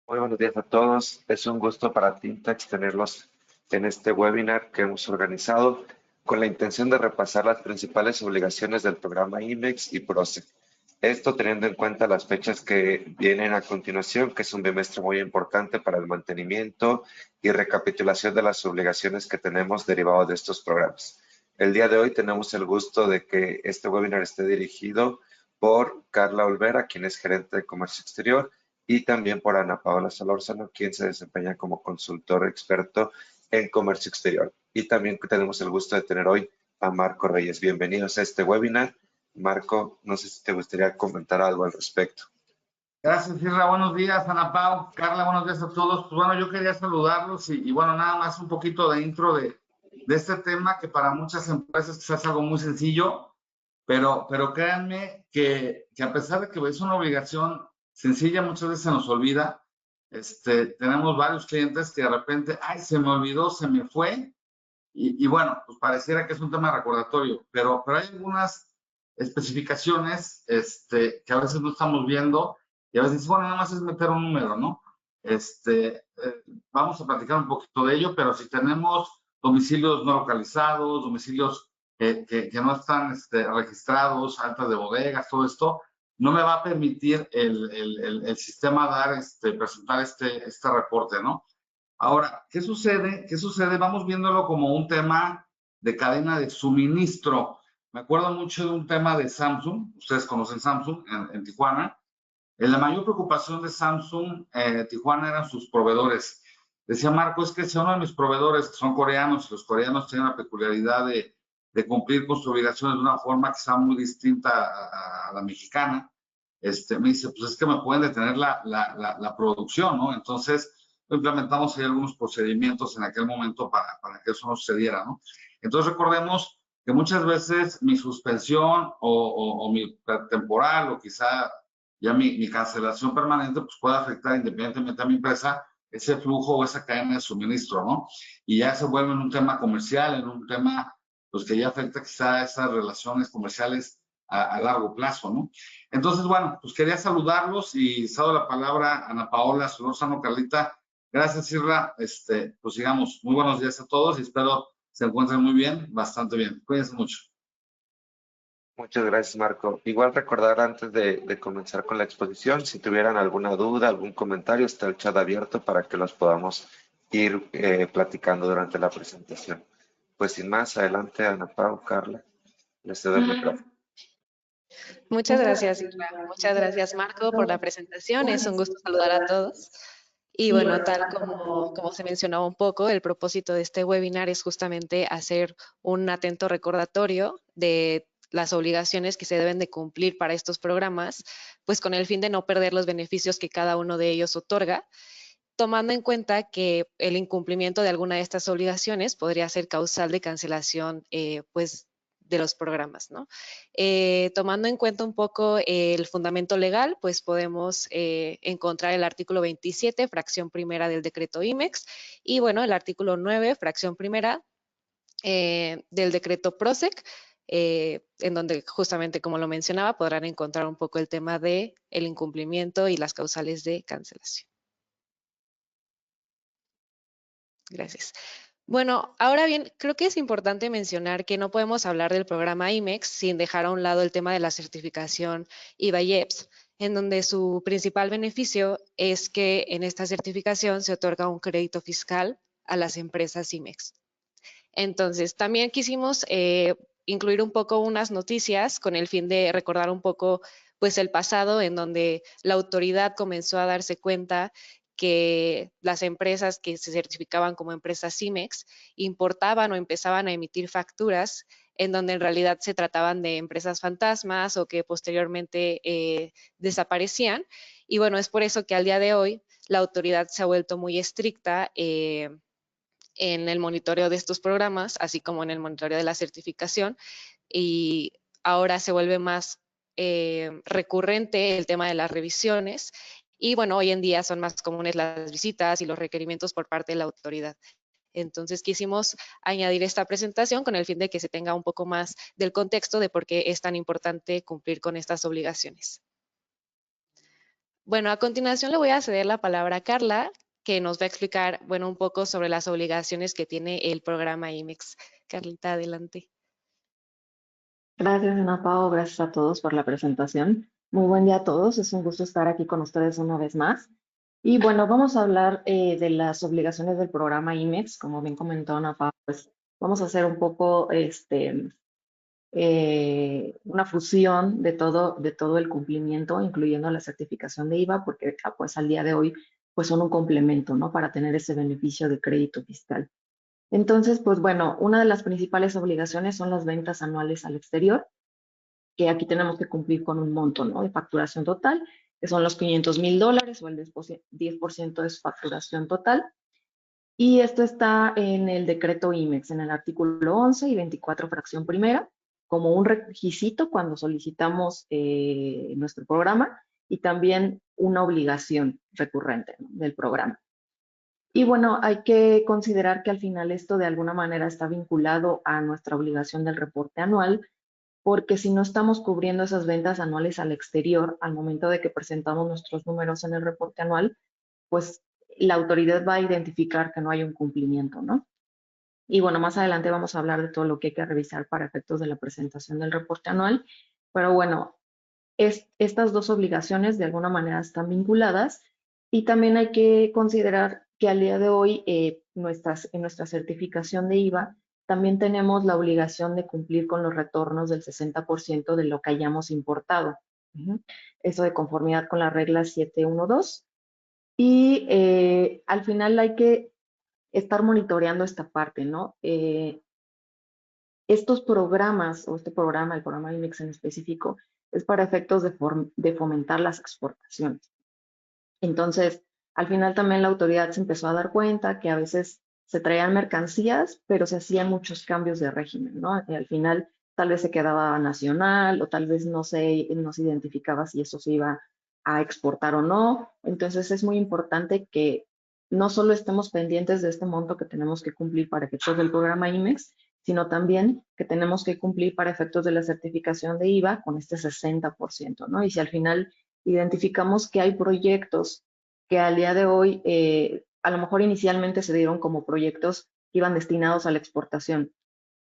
Muy buenos días a todos. Es un gusto para Tintax tenerlos en este webinar que hemos organizado con la intención de repasar las principales obligaciones del programa IMEX y PROCE. Esto teniendo en cuenta las fechas que vienen a continuación, que es un bimestre muy importante para el mantenimiento y recapitulación de las obligaciones que tenemos derivado de estos programas. El día de hoy tenemos el gusto de que este webinar esté dirigido por Carla Olvera, quien es gerente de comercio exterior, y también por Ana Paola Solórzano, quien se desempeña como consultor experto en comercio exterior. Y también tenemos el gusto de tener hoy a Marco Reyes. Bienvenidos a este webinar. Marco, no sé si te gustaría comentar algo al respecto. Gracias, Isra. Buenos días, Ana Pau. Carla, buenos días a todos. Pues bueno, yo quería saludarlos y bueno, nada más un poquito de intro de este tema que para muchas empresas quizás es algo muy sencillo, pero créanme que a pesar de que es una obligación sencilla, muchas veces se nos olvida. Tenemos varios clientes que de repente, ay, se me olvidó, se me fue, y bueno, pues pareciera que es un tema recordatorio, pero hay algunas especificaciones que a veces no estamos viendo y a veces, bueno, nada más es meter un número, ¿no? Vamos a platicar un poquito de ello, pero si tenemos domicilios no localizados, domicilios que no están registrados, altas de bodegas, todo esto, no me va a permitir el sistema dar, presentar este reporte, ¿no? Ahora, ¿qué sucede? ¿Qué sucede? Vamos viéndolo como un tema de cadena de suministro. Me acuerdo mucho de un tema de Samsung. Ustedes conocen Samsung en Tijuana. La mayor preocupación de Samsung Tijuana eran sus proveedores. Decía Marco, es que si uno de mis proveedores, que son coreanos, y los coreanos tienen la peculiaridad de cumplir con sus obligaciones de una forma que sea muy distinta a la mexicana, me dice, pues es que me pueden detener la producción, ¿no? Entonces, implementamos ahí algunos procedimientos en aquel momento para que eso no sucediera, ¿no? Entonces, recordemos que muchas veces mi suspensión o mi temporal o quizá ya mi cancelación permanente pues puede afectar independientemente a mi empresa ese flujo o esa cadena de suministro, ¿no? Y ya se vuelve en un tema comercial, en un tema pues que ya afecta quizá esas relaciones comerciales a largo plazo, ¿no? Entonces, bueno, pues quería saludarlos y cedo la palabra a Ana Paola Solórzano. Carlita. Gracias, Isra. Pues sigamos. Muy buenos días a todos y espero se encuentren muy bien, bastante bien. Cuídense mucho. Muchas gracias, Marco. Igual recordar antes de comenzar con la exposición, si tuvieran alguna duda, algún comentario, está el chat abierto para que los podamos ir platicando durante la presentación. Pues sin más, adelante, Ana Pau, Carla, les cedo el micrófono. Muchas gracias, Isra. Muchas gracias, Marco, por la presentación. Es un gusto saludar a todos. Y bueno, tal como se mencionaba un poco, el propósito de este webinar es justamente hacer un atento recordatorio de las obligaciones que se deben de cumplir para estos programas, pues con el fin de no perder los beneficios que cada uno de ellos otorga, tomando en cuenta que el incumplimiento de alguna de estas obligaciones podría ser causal de cancelación, pues, de los programas, ¿no? Tomando en cuenta un poco el fundamento legal, pues podemos encontrar el artículo 27, fracción primera del decreto IMEX, y bueno, el artículo 9, fracción primera del decreto PROSEC, en donde justamente, como lo mencionaba, podrán encontrar un poco el tema de el incumplimiento y las causales de cancelación. Gracias. Bueno, ahora bien, creo que es importante mencionar que no podemos hablar del programa IMEX sin dejar a un lado el tema de la certificación IVA-IEPS, en donde su principal beneficio es que en esta certificación se otorga un crédito fiscal a las empresas IMEX. Entonces, también quisimos incluir un poco unas noticias con el fin de recordar un poco pues el pasado en donde la autoridad comenzó a darse cuenta que las empresas que se certificaban como empresas IMEX importaban o empezaban a emitir facturas en donde en realidad se trataban de empresas fantasmas o que posteriormente desaparecían. Y bueno, es por eso que al día de hoy la autoridad se ha vuelto muy estricta en el monitoreo de estos programas, así como en el monitoreo de la certificación, y ahora se vuelve más recurrente el tema de las revisiones, y bueno, hoy en día son más comunes las visitas y los requerimientos por parte de la autoridad. Entonces quisimos añadir esta presentación con el fin de que se tenga un poco más del contexto de por qué es tan importante cumplir con estas obligaciones. Bueno, a continuación le voy a ceder la palabra a Carla, que nos va a explicar, bueno, un poco sobre las obligaciones que tiene el programa IMEX. Carlita, adelante. Gracias, Ana Pao. Gracias a todos por la presentación. Muy buen día a todos. Es un gusto estar aquí con ustedes una vez más. Y bueno, vamos a hablar de las obligaciones del programa IMEX. Como bien comentó Ana Pao, pues vamos a hacer un poco una fusión de todo el cumplimiento, incluyendo la certificación de IVA, porque pues al día de hoy pues son un complemento, ¿no? Para tener ese beneficio de crédito fiscal. Entonces, pues bueno, una de las principales obligaciones son las ventas anuales al exterior, que aquí tenemos que cumplir con un monto, ¿no? De facturación total, que son los $500,000 o el 10% de su facturación total. Y esto está en el decreto IMEX, en el artículo 11 y 24, fracción primera, como un requisito cuando solicitamos nuestro programa y también una obligación recurrente, ¿no? Del programa. Y bueno, hay que considerar que al final esto de alguna manera está vinculado a nuestra obligación del reporte anual, porque si no estamos cubriendo esas ventas anuales al exterior, al momento de que presentamos nuestros números en el reporte anual, pues la autoridad va a identificar que no hay un cumplimiento, ¿no? Y bueno, más adelante vamos a hablar de todo lo que hay que revisar para efectos de la presentación del reporte anual, pero bueno, estas dos obligaciones de alguna manera están vinculadas y también hay que considerar que al día de hoy en nuestra certificación de IVA también tenemos la obligación de cumplir con los retornos del 60% de lo que hayamos importado. Eso de conformidad con la regla 712. Y al final hay que estar monitoreando esta parte, ¿no? Estos programas, o este programa, el programa IMEX en específico, es para efectos de fomentar las exportaciones. Entonces, al final también la autoridad se empezó a dar cuenta que a veces se traían mercancías, pero se hacían muchos cambios de régimen, ¿no? Y al final tal vez se quedaba nacional o tal vez no se identificaba si eso se iba a exportar o no. Entonces es muy importante que no solo estemos pendientes de este monto que tenemos que cumplir para efectos del programa IMEX, sino también que tenemos que cumplir para efectos de la certificación de IVA con este 60%, ¿no? Y si al final identificamos que hay proyectos que al día de hoy, a lo mejor inicialmente se dieron como proyectos que iban destinados a la exportación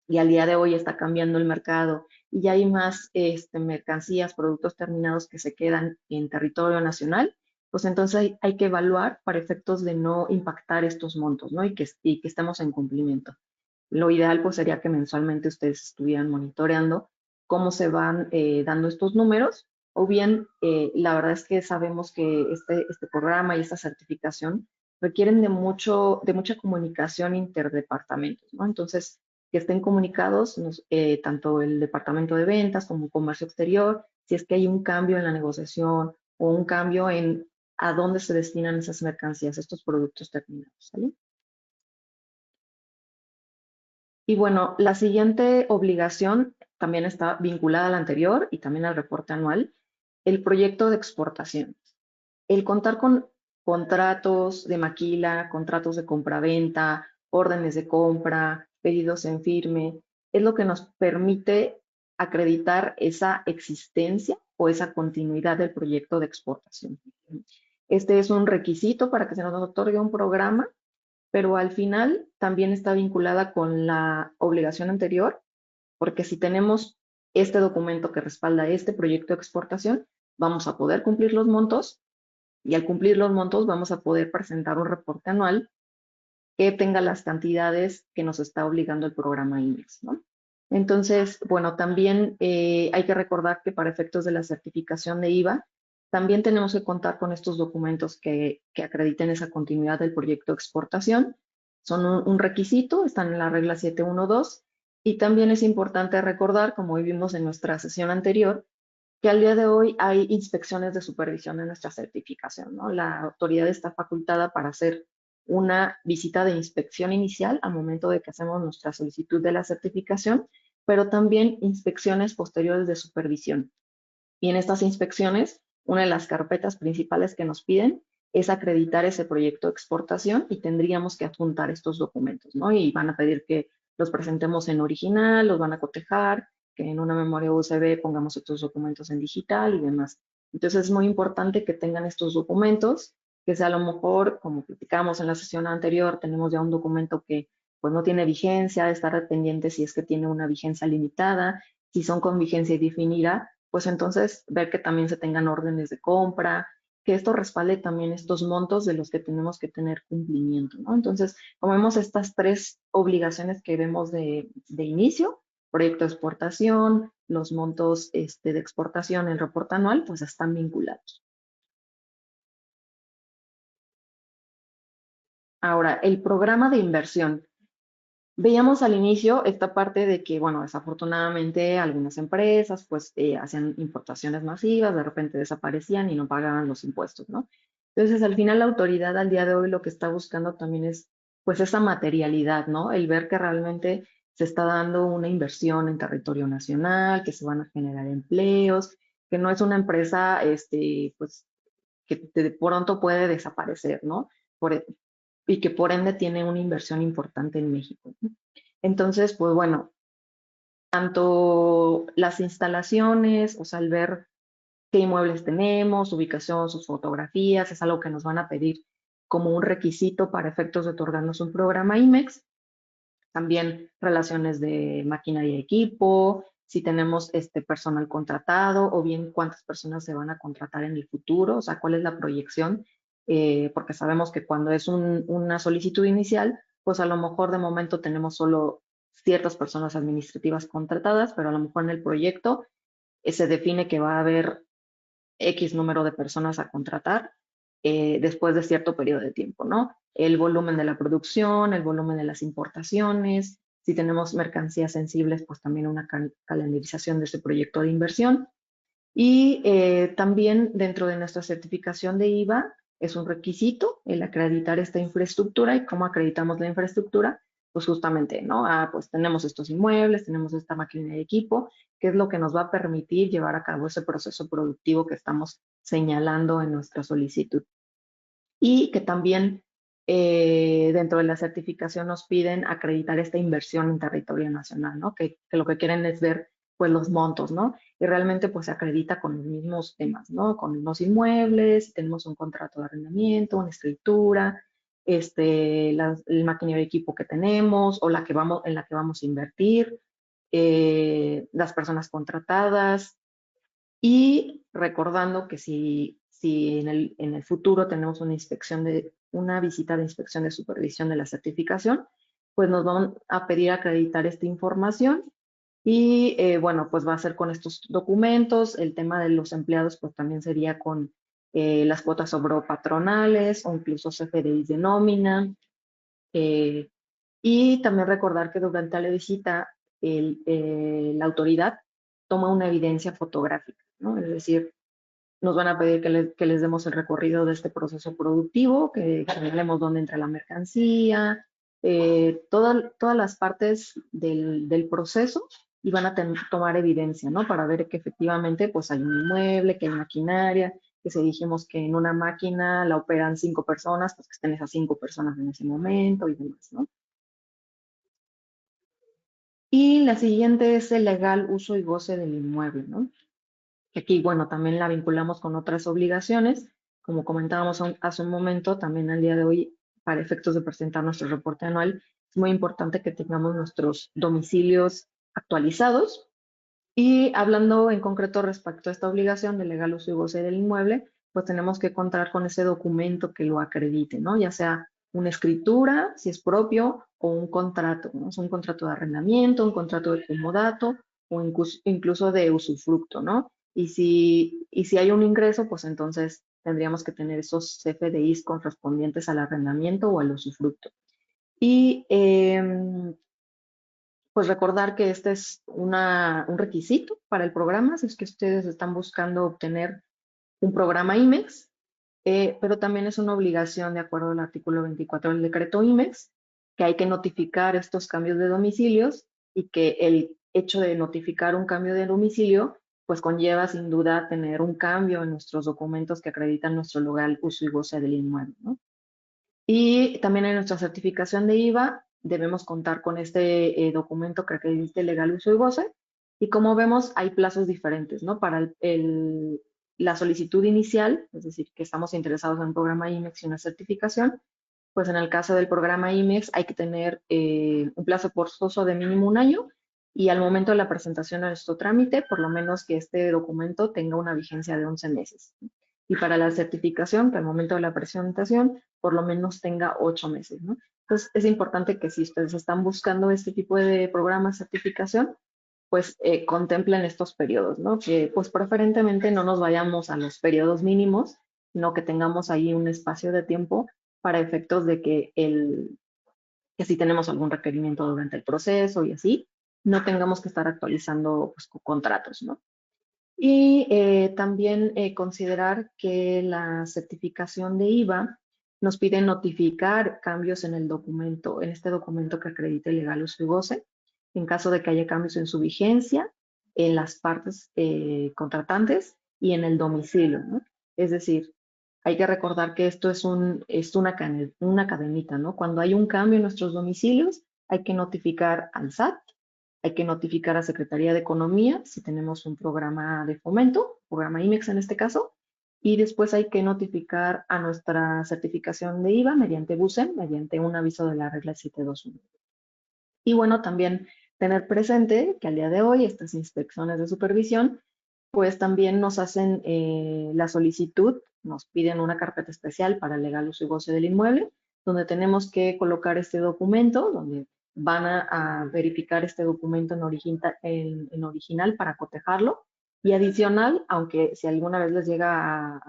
y al día de hoy está cambiando el mercado y ya hay más mercancías, productos terminados que se quedan en territorio nacional, pues entonces hay que evaluar para efectos de no impactar estos montos, ¿no? Y que estemos en cumplimiento. Lo ideal pues sería que mensualmente ustedes estuvieran monitoreando cómo se van dando estos números, o bien la verdad es que sabemos que este programa y esta certificación requieren de mucha comunicación interdepartamentos, ¿no? Entonces, que estén comunicados tanto el departamento de ventas como comercio exterior, si es que hay un cambio en la negociación o un cambio en a dónde se destinan esas mercancías, estos productos terminados, ¿sale? Y bueno, la siguiente obligación también está vinculada a la anterior y también al reporte anual, el proyecto de exportación. El contar con contratos de maquila, contratos de compraventa, órdenes de compra, pedidos en firme, es lo que nos permite acreditar esa existencia o esa continuidad del proyecto de exportación. Este es un requisito para que se nos otorgue un programa, pero al final también está vinculada con la obligación anterior, porque si tenemos este documento que respalda este proyecto de exportación, vamos a poder cumplir los montos y al cumplir los montos vamos a poder presentar un reporte anual que tenga las cantidades que nos está obligando el programa IMEX, ¿no? Entonces, bueno, también hay que recordar que para efectos de la certificación de IVA, también tenemos que contar con estos documentos que acrediten esa continuidad del proyecto de exportación. Son un requisito, están en la regla 712, y también es importante recordar, como vimos en nuestra sesión anterior, que al día de hoy hay inspecciones de supervisión en nuestra certificación, ¿no? La autoridad está facultada para hacer una visita de inspección inicial al momento de que hacemos nuestra solicitud de la certificación, pero también inspecciones posteriores de supervisión. Y en estas inspecciones, una de las carpetas principales que nos piden es acreditar ese proyecto de exportación y tendríamos que adjuntar estos documentos, ¿no? Y van a pedir que los presentemos en original, los van a cotejar, que en una memoria USB pongamos estos documentos en digital y demás. Entonces es muy importante que tengan estos documentos, que sea a lo mejor, como platicamos en la sesión anterior, tenemos ya un documento que pues no tiene vigencia, estar pendiente si es que tiene una vigencia limitada, si son con vigencia indefinida, pues entonces ver que también se tengan órdenes de compra, que esto respalde también estos montos de los que tenemos que tener cumplimiento, ¿no? Entonces, como vemos estas tres obligaciones que vemos de inicio, proyecto de exportación, los montos de exportación, el reporte anual, pues están vinculados. Ahora, el programa de inversión. Veíamos al inicio esta parte de que, bueno, desafortunadamente algunas empresas pues hacían importaciones masivas, de repente desaparecían y no pagaban los impuestos, ¿no? Entonces, al final la autoridad al día de hoy lo que está buscando también es pues esa materialidad, ¿no? El ver que realmente se está dando una inversión en territorio nacional, que se van a generar empleos, que no es una empresa, pues, que de pronto puede desaparecer, ¿no? Y que por ende tiene una inversión importante en México, ¿no? Entonces, pues bueno, tanto las instalaciones, o sea, al ver qué inmuebles tenemos, ubicación, sus fotografías, es algo que nos van a pedir como un requisito para efectos de otorgarnos un programa IMEX. También relaciones de maquinaria y equipo, si tenemos personal contratado o bien cuántas personas se van a contratar en el futuro, o sea, cuál es la proyección, porque sabemos que cuando es una solicitud inicial, pues a lo mejor de momento tenemos solo ciertas personas administrativas contratadas, pero a lo mejor en el proyecto se define que va a haber X número de personas a contratar después de cierto periodo de tiempo, ¿no? El volumen de la producción, el volumen de las importaciones, si tenemos mercancías sensibles, pues también una calendarización de ese proyecto de inversión. Y también dentro de nuestra certificación de IVA es un requisito el acreditar esta infraestructura. ¿Y cómo acreditamos la infraestructura? Pues justamente, ¿no? Pues tenemos estos inmuebles, tenemos esta máquina de equipo, que es lo que nos va a permitir llevar a cabo ese proceso productivo que estamos señalando en nuestra solicitud. Y que también dentro de la certificación nos piden acreditar esta inversión en territorio nacional, ¿no? Que lo que quieren es ver pues los montos, ¿no? Y realmente pues se acredita con los mismos temas, ¿no? Con los inmuebles, tenemos un contrato de arrendamiento, una escritura, el maquinario de equipo que tenemos o en la que vamos a invertir, las personas contratadas, y recordando que si en el futuro tenemos una visita de inspección de supervisión de la certificación, pues nos van a pedir acreditar esta información y bueno, pues va a ser con estos documentos. El tema de los empleados pues también sería con las cuotas patronales o incluso CFDIs de nómina. eh, y también recordar que durante la visita la autoridad toma una evidencia fotográfica, ¿no? Es decir, nos van a pedir que les demos el recorrido de este proceso productivo, que hablemos dónde entra la mercancía, todas las partes del proceso y van a tomar evidencia, ¿no? Para ver que efectivamente pues hay un inmueble, que hay maquinaria, que si dijimos que en una máquina la operan 5 personas, pues que estén esas 5 personas en ese momento y demás, ¿no? Y la siguiente es el legal uso y goce del inmueble, ¿no? Que aquí, bueno, también la vinculamos con otras obligaciones. Como comentábamos hace un momento, también al día de hoy, para efectos de presentar nuestro reporte anual, es muy importante que tengamos nuestros domicilios actualizados. Y hablando en concreto respecto a esta obligación de legal uso y goce del inmueble, pues tenemos que contar con ese documento que lo acredite, ¿no? Ya sea una escritura, si es propio, o un contrato, ¿no? Es un contrato de arrendamiento, un contrato de comodato o incluso de usufructo, ¿no? Y si hay un ingreso, pues entonces tendríamos que tener esos CFDIs correspondientes al arrendamiento o al usufructo. Y pues recordar que este es un requisito para el programa, si es que ustedes están buscando obtener un programa IMEX, pero también es una obligación de acuerdo al artículo 24 del decreto IMEX, que hay que notificar estos cambios de domicilios y que el hecho de notificar un cambio de domicilio pues conlleva sin duda tener un cambio en nuestros documentos que acreditan nuestro legal uso y goce del inmueble, ¿no? Y también en nuestra certificación de IVA debemos contar con este documento que acredite legal uso y goce. Y como vemos, hay plazos diferentes, ¿no? Para la solicitud inicial, es decir, que estamos interesados en un programa IMEX y una certificación, pues en el caso del programa IMEX hay que tener un plazo forzoso de mínimo 1 año y al momento de la presentación de nuestro trámite, por lo menos que este documento tenga una vigencia de 11 meses. Y para la certificación, que al momento de la presentación, por lo menos tenga 8 meses, ¿no? Entonces, es importante que si ustedes están buscando este tipo de programa de certificación, pues contemplen estos periodos, ¿no? Que pues preferentemente no nos vayamos a los periodos mínimos, sino que tengamos ahí un espacio de tiempo para efectos de que si tenemos algún requerimiento durante el proceso y así, no tengamos que estar actualizando pues, contratos, ¿no? Y también considerar que la certificación de IVA nos pide notificar cambios en el documento, en este documento que acredite legal uso y goce, en caso de que haya cambios en su vigencia, en las partes contratantes y en el domicilio, ¿no? Es decir, hay que recordar que esto es una cadenita, ¿no? Cuando hay un cambio en nuestros domicilios, hay que notificar al SAT, hay que notificar a Secretaría de Economía si tenemos un programa de fomento, programa IMEX en este caso, y después hay que notificar a nuestra certificación de IVA mediante BUSEM, mediante un aviso de la regla 721. Y bueno, también tener presente que al día de hoy estas inspecciones de supervisión pues también nos hacen la solicitud, nos piden una carpeta especial para el legal uso y goce del inmueble, donde tenemos que colocar este documento, donde van a verificar este documento en original para cotejarlo. Y adicional, aunque si alguna vez les llega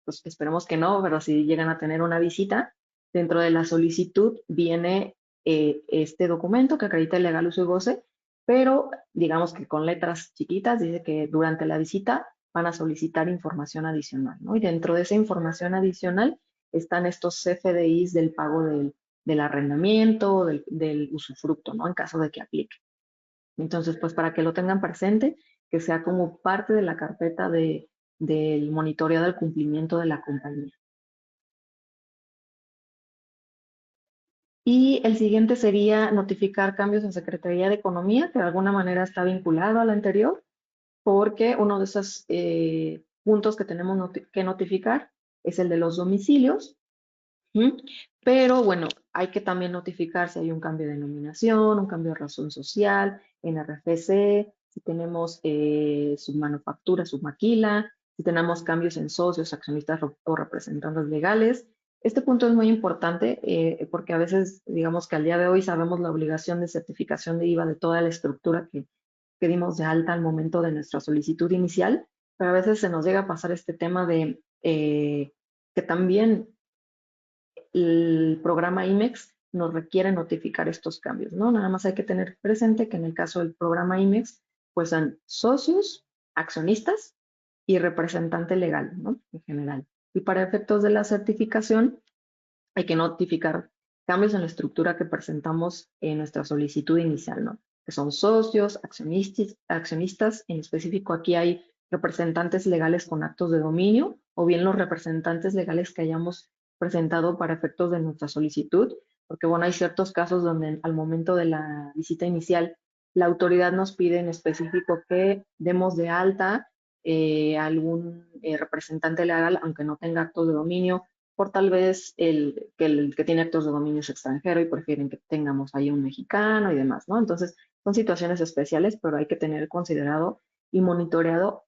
pues esperemos que no, pero si llegan a tener una visita, dentro de la solicitud viene este documento que acredita el legal uso y goce, pero digamos que con letras chiquitas dice que durante la visita van a solicitar información adicional, ¿no? Y dentro de esa información adicional están estos CFDIs del pago del arrendamiento, del usufructo, ¿no? En caso de que aplique. Entonces, pues para que lo tengan presente, que sea como parte de la carpeta del monitoreo del cumplimiento de la compañía. Y el siguiente sería notificar cambios en Secretaría de Economía, que de alguna manera está vinculado al anterior, porque uno de esos puntos que tenemos que notificar es el de los domicilios. Pero bueno, hay que también notificar si hay un cambio de denominación, un cambio de razón social, en RFC, si tenemos submanufactura, submaquila, si tenemos cambios en socios, accionistas o representantes legales. Este punto es muy importante porque a veces, digamos que al día de hoy sabemos la obligación de certificación de IVA de toda la estructura que dimos de alta al momento de nuestra solicitud inicial, pero a veces se nos llega a pasar este tema de que también el programa IMEX nos requiere notificar estos cambios, ¿no? Nada más hay que tener presente que en el caso del programa IMEX, pues son socios, accionistas y representante legal, ¿no? En general. Y para efectos de la certificación, hay que notificar cambios en la estructura que presentamos en nuestra solicitud inicial, ¿no? Que son socios, accionistas, en específico aquí hay representantes legales con actos de dominio o bien los representantes legales que hayamos presentado para efectos de nuestra solicitud, porque bueno, hay ciertos casos donde al momento de la visita inicial la autoridad nos pide en específico que demos de alta algún representante legal, aunque no tenga actos de dominio, por tal vez el que tiene actos de dominio es extranjero y prefieren que tengamos ahí un mexicano y demás, ¿no? Entonces, son situaciones especiales, pero hay que tener considerado y monitoreado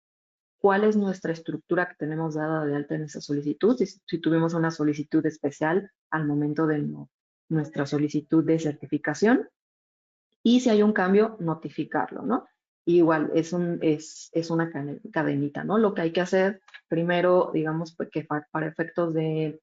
cuál es nuestra estructura que tenemos dada de alta en esa solicitud, si tuvimos una solicitud especial al momento de nuestra solicitud de certificación y si hay un cambio, notificarlo, ¿no? Igual, es una cadenita, ¿no? Lo que hay que hacer primero, digamos, pues, que para efectos de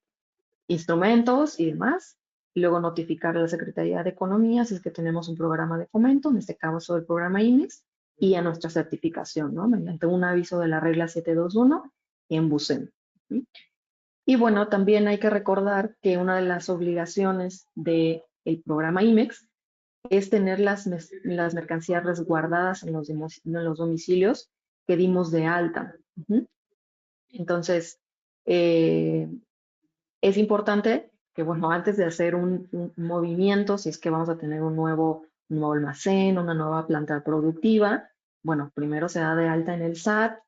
instrumentos y demás, y luego notificar a la Secretaría de Economía si es que tenemos un programa de fomento, en este caso el programa IMEX, y a nuestra certificación, ¿no? Mediante un aviso de la regla 721 en BUSEM. Y bueno, también hay que recordar que una de las obligaciones del programa IMEX es tener las mercancías resguardadas en los domicilios que dimos de alta. Entonces, es importante que, bueno, antes de hacer un movimiento, si es que vamos a tener un nuevo almacén, una nueva planta productiva, bueno, primero se da de alta en el SAT,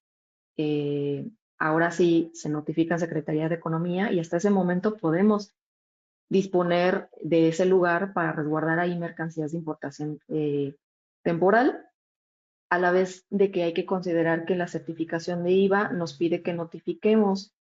ahora sí se notifica en Secretaría de Economía y hasta ese momento podemos disponer de ese lugar para resguardar ahí mercancías de importación temporal, a la vez de que hay que considerar que la certificación de IVA nos pide que notifiquemos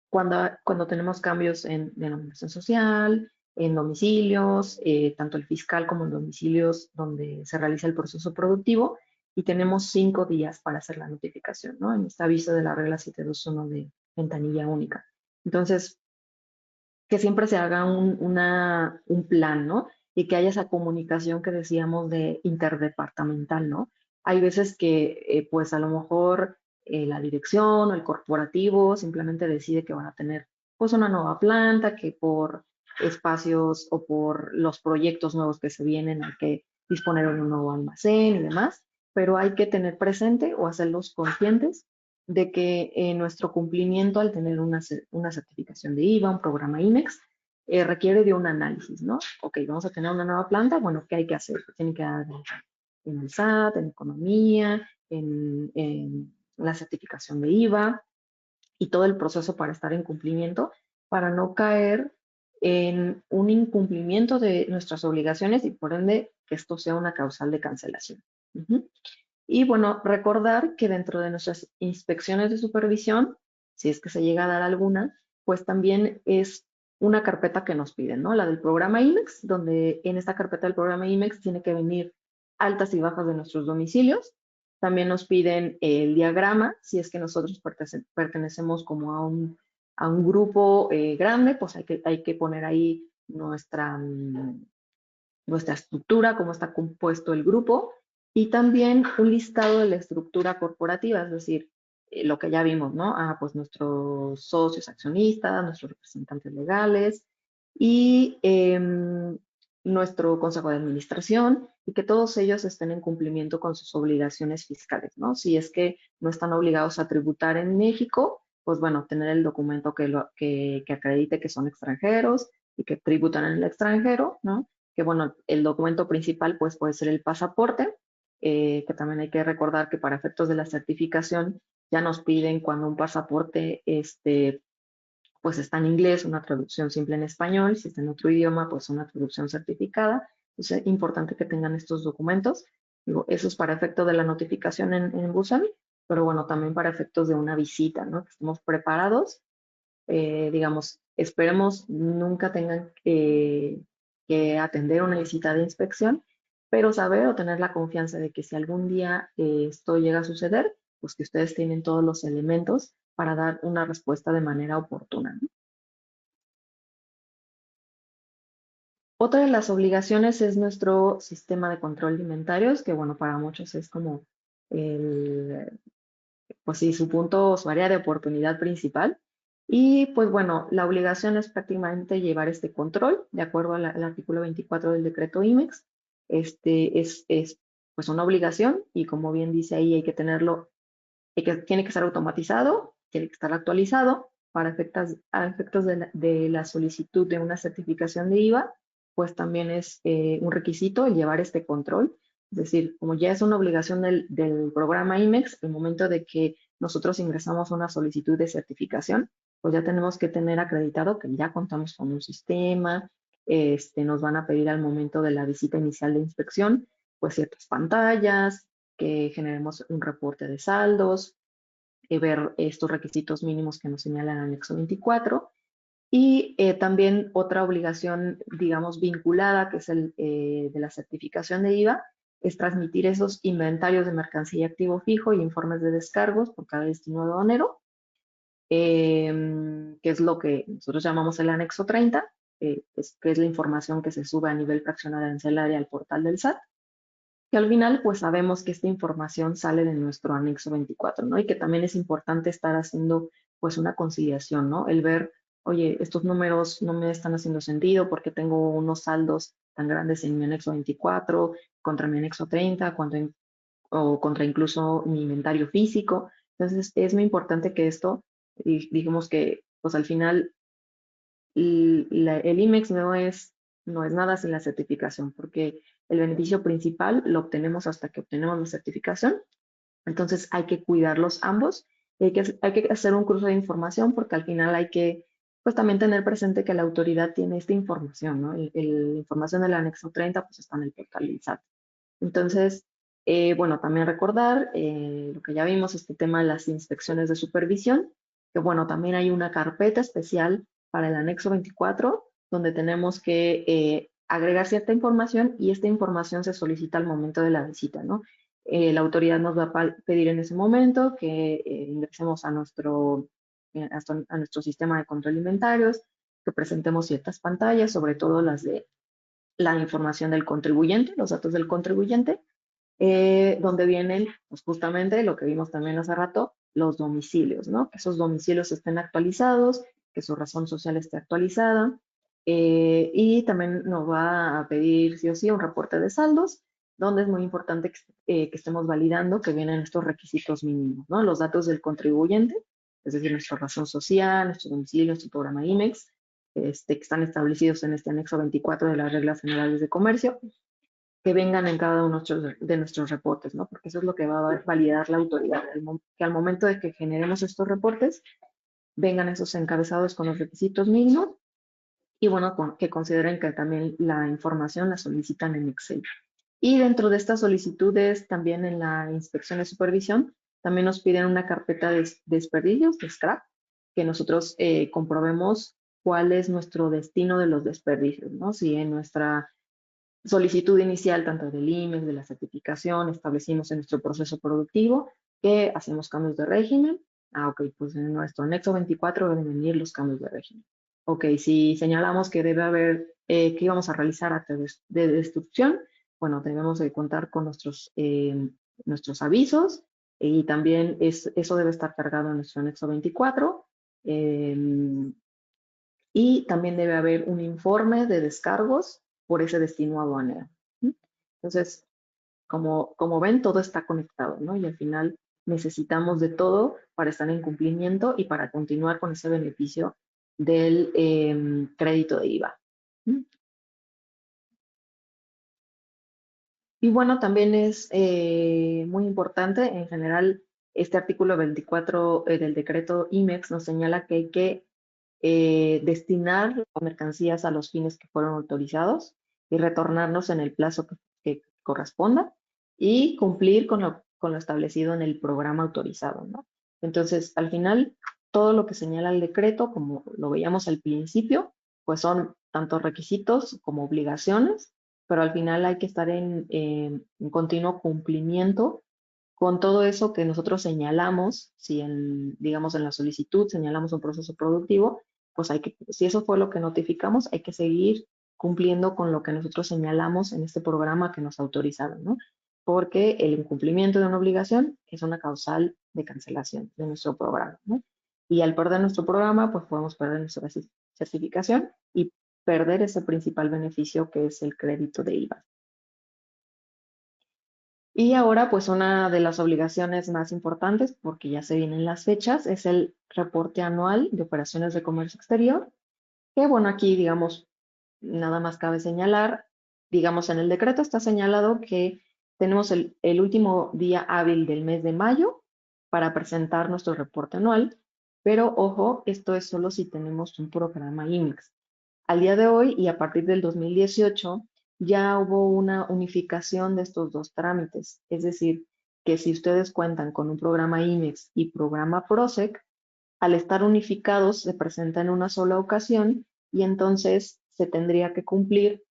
cuando tenemos cambios en denominación social, en domicilios, tanto el fiscal como en domicilios donde se realiza el proceso productivo, y tenemos 5 días para hacer la notificación, ¿no? En este aviso de la regla 721 de ventanilla única. Entonces, que siempre se haga un plan, ¿no? Y que haya esa comunicación que decíamos de interdepartamental, ¿no? Hay veces que, pues a lo mejor la dirección o el corporativo simplemente decide que van a tener, pues, una nueva planta, que por espacios o por los proyectos nuevos que se vienen hay que disponer de un nuevo almacén y demás, pero hay que tener presente o hacerlos conscientes de que nuestro cumplimiento al tener una certificación de IVA, un programa IMEX, requiere de un análisis, ¿no? Ok, vamos a tener una nueva planta, bueno, ¿qué hay que hacer? Tiene que dar en el SAT, en economía, en la certificación de IVA y todo el proceso para estar en cumplimiento, para no caer en un incumplimiento de nuestras obligaciones y por ende que esto sea una causal de cancelación. Y bueno, recordar que dentro de nuestras inspecciones de supervisión, si es que se llega a dar alguna, pues también es una carpeta que nos piden, ¿no? La del programa IMEX, donde en esta carpeta del programa IMEX tiene que venir altas y bajas de nuestros domicilios. También nos piden el diagrama, si es que nosotros pertenecemos como a un grupo grande, pues hay que poner ahí nuestra estructura, cómo está compuesto el grupo, y también un listado de la estructura corporativa, es decir, lo que ya vimos, ¿no? Pues nuestros socios accionistas, nuestros representantes legales y nuestro consejo de administración, y que todos ellos estén en cumplimiento con sus obligaciones fiscales, ¿no? Si es que no están obligados a tributar en México, pues bueno, tener el documento que acredite que son extranjeros y que tributan en el extranjero, ¿no? Que bueno, el documento principal pues puede ser el pasaporte, que también hay que recordar que para efectos de la certificación ya nos piden cuando un pasaporte pues está en inglés, una traducción simple en español; si está en otro idioma, pues una traducción certificada. Entonces es importante que tengan estos documentos. Digo, eso es para efecto de la notificación en Busan, pero bueno, también para efectos de una visita, ¿no? Que estemos preparados, digamos, esperemos nunca tengan que atender una visita de inspección, pero saber o tener la confianza de que si algún día esto llega a suceder, pues que ustedes tienen todos los elementos para dar una respuesta de manera oportuna, ¿no? Otra de las obligaciones es nuestro sistema de control de inventarios, que bueno, para muchos es como el, pues sí, su punto, su área de oportunidad principal. Y pues bueno, la obligación es prácticamente llevar este control, de acuerdo al artículo 24 del decreto IMEX. Es pues una obligación, y como bien dice ahí, hay que tenerlo, tiene que estar automatizado, tiene que estar actualizado para a efectos de la solicitud de una certificación de IVA, pues también es un requisito el llevar este control. Es decir, como ya es una obligación del programa IMEX, el momento de que nosotros ingresamos una solicitud de certificación, pues ya tenemos que tener acreditado que ya contamos con un sistema. Nos van a pedir al momento de la visita inicial de inspección, pues ciertas pantallas, que generemos un reporte de saldos, ver estos requisitos mínimos que nos señala el anexo 24. Y también otra obligación, digamos, vinculada, que es el de la certificación de IVA, es transmitir esos inventarios de mercancía y activo fijo y informes de descargos por cada destino aduanero, que es lo que nosotros llamamos el anexo 30, que es la información que se sube a nivel fraccional arancelaria al portal del SAT. Que al final, pues sabemos que esta información sale de nuestro anexo 24, ¿no? Y que también es importante estar haciendo, pues, una conciliación, ¿no? El ver, oye, estos números no me están haciendo sentido porque tengo unos saldos tan grandes en mi anexo 24 contra mi anexo 30, o contra incluso mi inventario físico. Entonces, es muy importante que esto, y digamos que, pues, al final, el IMEX no es nada sin la certificación, porque el beneficio principal lo obtenemos hasta que obtenemos la certificación, Entonces hay que cuidarlos ambos. Hay que hacer un curso de información porque al final hay que pues también tener presente que la autoridad tiene esta información, ¿no? La información del anexo 30 pues está en el portal del SAT. Entonces, bueno, también recordar lo que ya vimos, este tema de las inspecciones de supervisión, que bueno, también hay una carpeta especial para el anexo 24, donde tenemos que agregar cierta información y esta información se solicita al momento de la visita, ¿no? La autoridad nos va a pedir en ese momento que ingresemos a nuestro sistema de control inventarios, que presentemos ciertas pantallas, sobre todo las de la información del contribuyente, los datos del contribuyente, donde vienen pues, justamente lo que vimos también hace rato, los domicilios, ¿no? Que esos domicilios estén actualizados, que su razón social esté actualizada, y también nos va a pedir sí o sí un reporte de saldos, donde es muy importante que estemos validando que vienen estos requisitos mínimos, ¿no? Los datos del contribuyente, es decir, nuestra razón social, nuestro domicilio, nuestro programa IMEX, que están establecidos en este anexo 24 de las reglas generales de comercio, que vengan en cada uno de nuestros reportes, ¿no? Porque eso es lo que va a validar la autoridad, que al momento de que generemos estos reportes, vengan esos encabezados con los requisitos mínimos y bueno, que consideren que también la información la solicitan en Excel. Y dentro de estas solicitudes, también en la inspección de supervisión, también nos piden una carpeta de desperdicios, de scrap, que nosotros comprobemos cuál es nuestro destino de los desperdicios, ¿no? Si en nuestra solicitud inicial, tanto del IMEX, de la certificación, establecimos en nuestro proceso productivo que hacemos cambios de régimen. Ok, pues en nuestro anexo 24 deben venir los cambios de régimen. Ok, si señalamos que debe haber, que íbamos a realizar actos de destrucción, bueno, debemos de contar con nuestros avisos y también eso debe estar cargado en nuestro anexo 24. Y también debe haber un informe de descargos por ese destino aduanero. Entonces, como ven, todo está conectado, ¿no? Y al final necesitamos de todo para estar en cumplimiento y para continuar con ese beneficio del crédito de IVA. Y bueno, también es muy importante, en general, este artículo 24 del decreto IMEX nos señala que hay que destinar las mercancías a los fines que fueron autorizados y retornarnos en el plazo que corresponda y cumplir con lo establecido en el programa autorizado, ¿no? Entonces, al final, todo lo que señala el decreto, como lo veíamos al principio, pues son tanto requisitos como obligaciones, pero al final hay que estar en continuo cumplimiento con todo eso que nosotros señalamos, si digamos en la solicitud señalamos un proceso productivo, pues si eso fue lo que notificamos, hay que seguir cumpliendo con lo que nosotros señalamos en este programa que nos autorizaron, ¿no? Porque el incumplimiento de una obligación es una causal de cancelación de nuestro programa, ¿no? Y al perder nuestro programa, pues podemos perder nuestra certificación y perder ese principal beneficio que es el crédito de IVA. Y ahora, pues una de las obligaciones más importantes, porque ya se vienen las fechas, es el reporte anual de operaciones de comercio exterior, que bueno, aquí digamos, nada más cabe señalar, digamos en el decreto está señalado que tenemos el último día hábil del mes de mayo para presentar nuestro reporte anual, pero ojo, esto es solo si tenemos un programa IMEX. Al día de hoy y a partir del 2018 ya hubo una unificación de estos dos trámites, es decir, que si ustedes cuentan con un programa IMEX y programa PROSEC, al estar unificados se presenta en una sola ocasión y entonces se tendría que cumplir,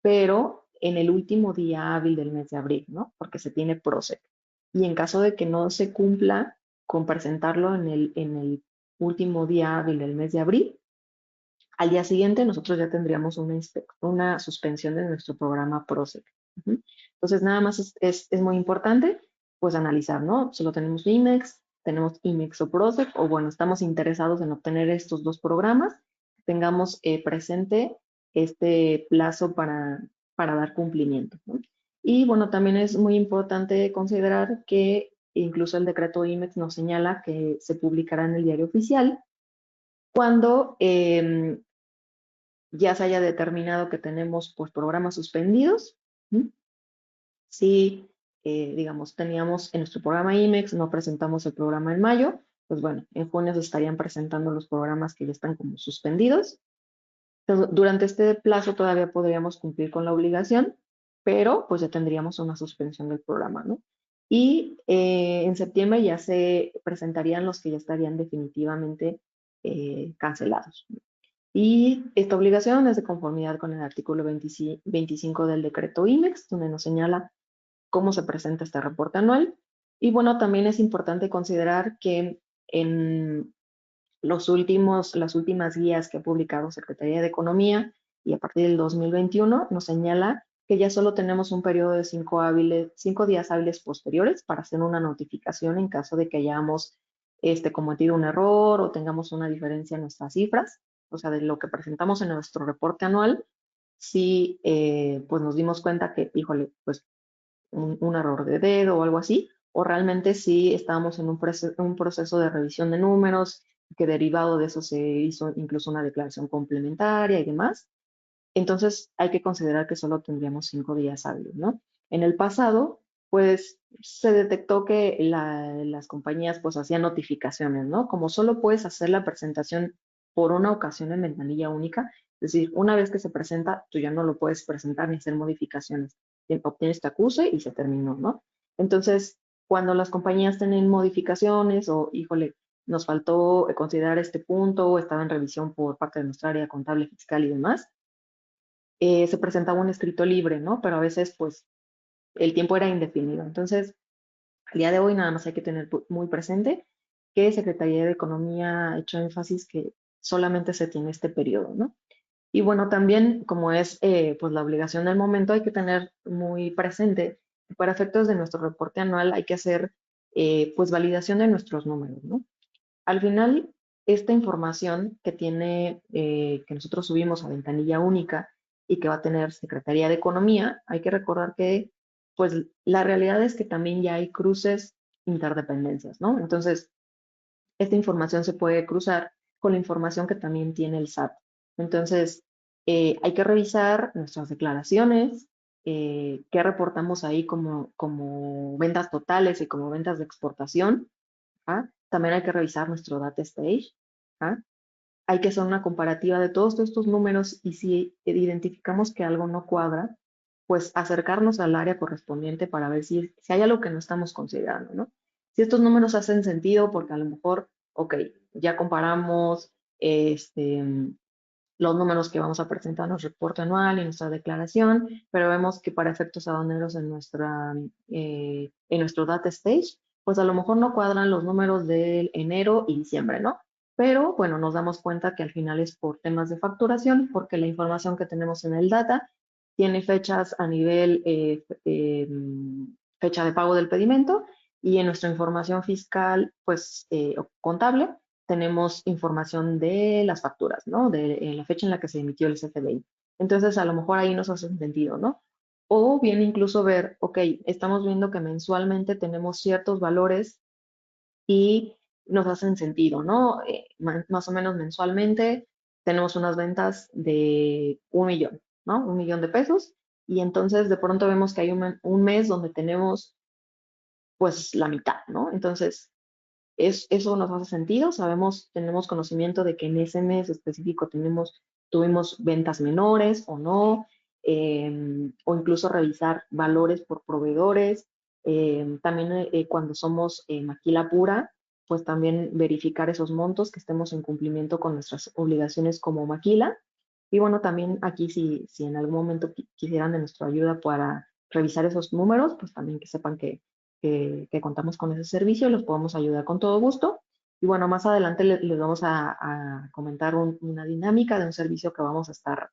pero en el último día hábil del mes de abril, ¿no? Porque se tiene PROSEC. Y en caso de que no se cumpla con presentarlo en el último día hábil del mes de abril, al día siguiente nosotros ya tendríamos una suspensión de nuestro programa PROSEC. Entonces, nada más es muy importante, pues, analizar, ¿no? Solo tenemos tenemos IMEX o PROSEC, o bueno, estamos interesados en obtener estos dos programas, tengamos presente este plazo para dar cumplimiento, ¿no? Y bueno, también es muy importante considerar que incluso el decreto IMEX nos señala que se publicará en el diario oficial cuando ya se haya determinado que tenemos pues programas suspendidos. Si digamos, teníamos en nuestro programa IMEX, no presentamos el programa en mayo, pues bueno, en junio se estarían presentando los programas que ya están como suspendidos. Entonces, durante este plazo todavía podríamos cumplir con la obligación, pero pues ya tendríamos una suspensión del programa, ¿no? Y en septiembre ya se presentarían los que ya estarían definitivamente cancelados. Y esta obligación es de conformidad con el artículo 25 del decreto IMEX, donde nos señala cómo se presenta este reporte anual. Y bueno, también es importante considerar que en las últimas guías que ha publicado Secretaría de Economía y a partir del 2021 nos señala que ya solo tenemos un periodo de 5 días hábiles posteriores para hacer una notificación en caso de que hayamos cometido un error o tengamos una diferencia en nuestras cifras, o sea, de lo que presentamos en nuestro reporte anual, si pues nos dimos cuenta que, híjole, pues un error de dedo o algo así, o realmente si estábamos en un proceso de revisión de números, que derivado de eso se hizo incluso una declaración complementaria y demás. Entonces hay que considerar que solo tendríamos 5 días hábiles, ¿no? En el pasado, pues se detectó que las compañías pues hacían notificaciones, ¿no? Como solo puedes hacer la presentación por una ocasión en ventanilla única, es decir, una vez que se presenta, tú ya no lo puedes presentar ni hacer modificaciones. Obtienes tu acuse y se terminó, ¿no? Entonces, cuando las compañías tienen modificaciones o, híjole, nos faltó considerar este punto, o estaba en revisión por parte de nuestra área contable, fiscal y demás, se presentaba un escrito libre, ¿no? Pero a veces, pues, el tiempo era indefinido. Entonces, al día de hoy nada más hay que tener muy presente que Secretaría de Economía ha hecho énfasis que solamente se tiene este periodo, ¿no? Y bueno, también como es pues la obligación del momento, hay que tener muy presente que para efectos de nuestro reporte anual hay que hacer pues validación de nuestros números, ¿no? Al final, esta información que tiene, que nosotros subimos a ventanilla única y que va a tener Secretaría de Economía, hay que recordar que, pues, la realidad es que también ya hay cruces interdependencias, ¿no? Entonces, esta información se puede cruzar con la información que también tiene el SAT. Entonces, hay que revisar nuestras declaraciones, qué reportamos ahí como ventas totales y como ventas de exportación. ¿Ah? También hay que revisar nuestro data stage. ¿Ah? Hay que hacer una comparativa de todos estos números y si identificamos que algo no cuadra, pues acercarnos al área correspondiente para ver si hay algo que no estamos considerando, ¿no? Si estos números hacen sentido, porque a lo mejor, ok, ya comparamos los números que vamos a presentar en nuestro reporte anual y nuestra declaración, pero vemos que para efectos aduaneros en nuestro data stage, pues a lo mejor no cuadran los números de enero y diciembre, ¿no? Pero bueno, nos damos cuenta que al final es por temas de facturación, porque la información que tenemos en el data tiene fechas a nivel fecha de pago del pedimento y en nuestra información fiscal, pues contable, tenemos información de las facturas, ¿no? De la fecha en la que se emitió el CFDI. Entonces, a lo mejor ahí nos hace sentido, ¿no? O bien incluso ver, ok, estamos viendo que mensualmente tenemos ciertos valores y nos hacen sentido, ¿no? Más o menos mensualmente tenemos unas ventas de 1 millón, ¿no? 1 millón de pesos. Y entonces de pronto vemos que hay un mes donde tenemos pues la mitad, ¿no? Entonces, eso nos hace sentido, tenemos conocimiento de que en ese mes específico tuvimos ventas menores o no, o incluso revisar valores por proveedores. También cuando somos maquila pura, pues también verificar esos montos, que estemos en cumplimiento con nuestras obligaciones como maquila. Y bueno, también aquí si en algún momento quisieran de nuestra ayuda para revisar esos números, pues también que sepan que contamos con ese servicio, los podemos ayudar con todo gusto. Y bueno, más adelante les vamos a comentar una dinámica de un servicio que vamos a estar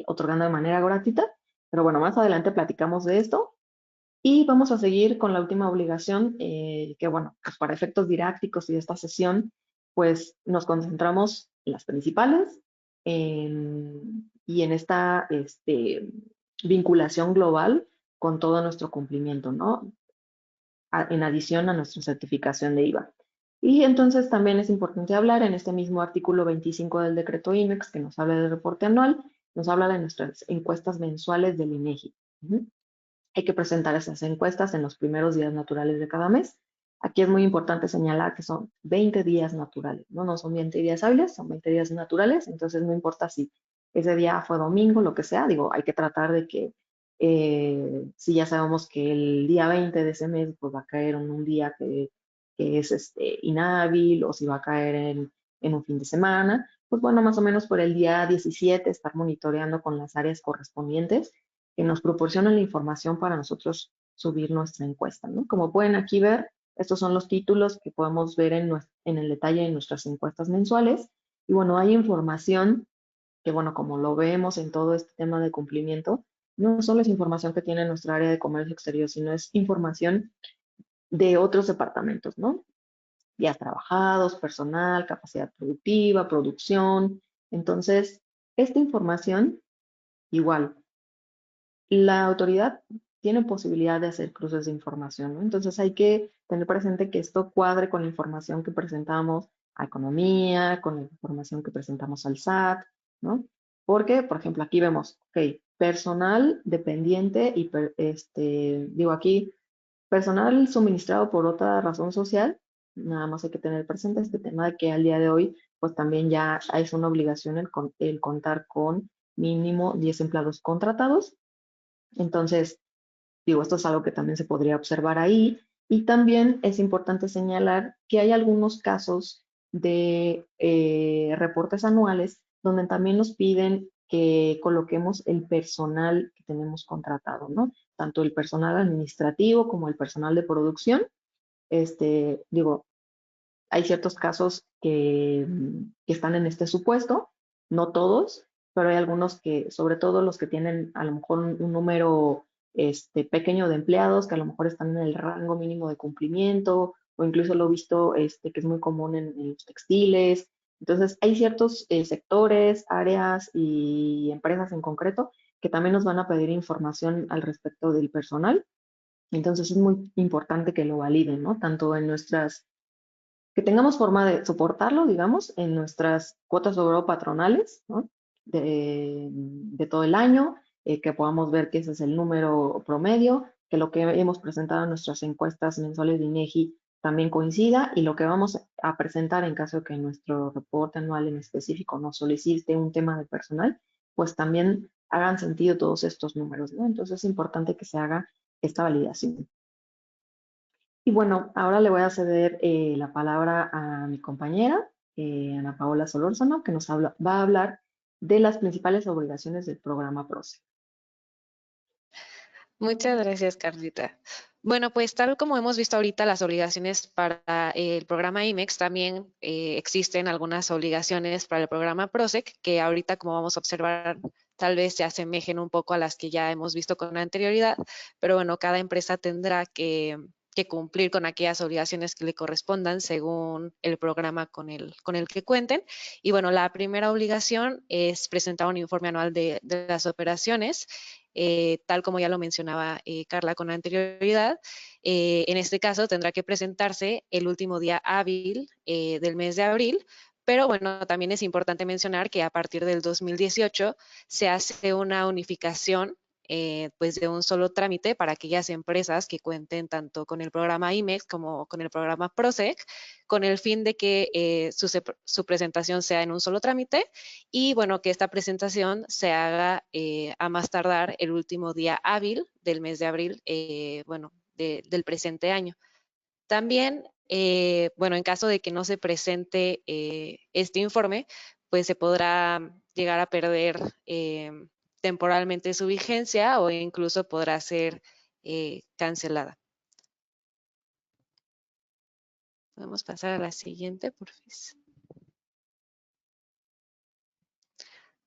otorgando de manera gratuita. Pero bueno, más adelante platicamos de esto. Y vamos a seguir con la última obligación, que bueno, pues para efectos didácticos y de esta sesión, pues nos concentramos en las principales y en esta vinculación global con todo nuestro cumplimiento, ¿no? En adición a nuestra certificación de IVA. Y entonces también es importante hablar en este mismo artículo 25 del decreto IMEX, que nos habla del reporte anual, nos habla de nuestras encuestas mensuales del INEGI. hay que presentar esas encuestas en los primeros días naturales de cada mes. Aquí es muy importante señalar que son 20 días naturales, ¿no? No son 20 días hábiles, son 20 días naturales, entonces no importa si ese día fue domingo, lo que sea, digo, hay que tratar de que si ya sabemos que el día 20 de ese mes pues va a caer en un día que es inhábil o si va a caer en un fin de semana, pues bueno, más o menos por el día 17 estar monitoreando con las áreas correspondientes que nos proporcionan la información para nosotros subir nuestra encuesta, ¿no? Como pueden aquí ver, estos son los títulos que podemos ver en el detalle de nuestras encuestas mensuales. Y bueno, hay información que, bueno, como lo vemos en todo este tema de cumplimiento, no solo es información que tiene nuestra área de comercio exterior, sino es información de otros departamentos, ¿no? Días trabajados, personal, capacidad productiva, producción. Entonces, esta información, igual, la autoridad tiene posibilidad de hacer cruces de información, ¿no? Entonces hay que tener presente que esto cuadre con la información que presentamos a Economía, con la información que presentamos al SAT, ¿no? Porque, por ejemplo, aquí vemos, ok, personal dependiente y, digo aquí, personal suministrado por otra razón social, nada más hay que tener presente este tema de que al día de hoy, pues también ya es una obligación el contar con mínimo 10 empleados contratados. Entonces, digo, esto es algo que también se podría observar ahí. Y también es importante señalar que hay algunos casos de reportes anuales donde también nos piden que coloquemos el personal que tenemos contratado, ¿no? Tanto el personal administrativo como el personal de producción. Digo, hay ciertos casos que están en este supuesto, no todos, pero hay algunos que, sobre todo los que tienen a lo mejor un número pequeño de empleados, que a lo mejor están en el rango mínimo de cumplimiento, o incluso lo he visto que es muy común en los textiles. Entonces, hay ciertos sectores, áreas y empresas en concreto que también nos van a pedir información al respecto del personal. Entonces, es muy importante que lo validen, ¿no? Tanto en nuestras que tengamos forma de soportarlo, digamos, en nuestras cuotas de obrero patronales, ¿no? De todo el año, que podamos ver que ese es el número promedio, que lo que hemos presentado en nuestras encuestas mensuales de INEGI también coincida y lo que vamos a presentar en caso de que nuestro reporte anual en específico nos solicite un tema de personal, pues también hagan sentido todos estos números, ¿no? Entonces es importante que se haga esta validación. Y bueno, ahora le voy a ceder la palabra a mi compañera, Ana Paola Solórzano, que va a hablar de las principales obligaciones del programa PROCE. Muchas gracias, Carlita. Bueno, pues tal como hemos visto ahorita, las obligaciones para el programa IMEX, también existen algunas obligaciones para el programa PROSEC, que ahorita, como vamos a observar, tal vez se asemejen un poco a las que ya hemos visto con anterioridad, pero bueno, cada empresa tendrá que cumplir con aquellas obligaciones que le correspondan según el programa con el que cuenten. Y bueno, la primera obligación es presentar un informe anual de las operaciones, tal como ya lo mencionaba Carla con anterioridad. En este caso tendrá que presentarse el último día hábil del mes de abril, pero bueno, también es importante mencionar que a partir del 2018 se hace una unificación pues de un solo trámite para aquellas empresas que cuenten tanto con el programa IMEX como con el programa PROSEC, con el fin de que su presentación sea en un solo trámite y bueno, que esta presentación se haga a más tardar el último día hábil del mes de abril, bueno, del presente año. También, bueno, en caso de que no se presente este informe, pues se podrá llegar a perder temporalmente su vigencia o incluso podrá ser cancelada. Podemos pasar a la siguiente, por favor.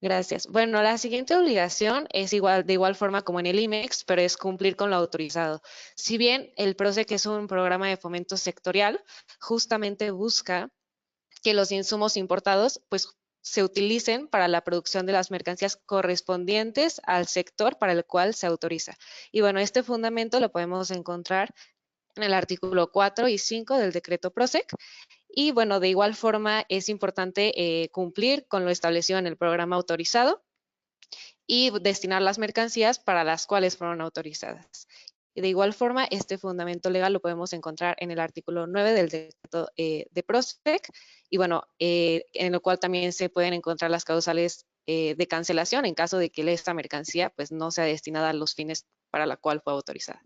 Gracias. Bueno, la siguiente obligación es de igual forma como en el IMEX, pero es cumplir con lo autorizado. Si bien el PROSEC es un programa de fomento sectorial, justamente busca que los insumos importados pues se utilicen para la producción de las mercancías correspondientes al sector para el cual se autoriza. Y bueno, este fundamento lo podemos encontrar en el artículo 4 y 5 del decreto PROSEC. Y bueno, de igual forma es importante cumplir con lo establecido en el programa autorizado. y destinar las mercancías para las cuales fueron autorizadas. Y de igual forma, este fundamento legal lo podemos encontrar en el artículo 9 del decreto de PROSEC, y bueno, en el cual también se pueden encontrar las causales de cancelación en caso de que esta mercancía pues no sea destinada a los fines para la cual fue autorizada.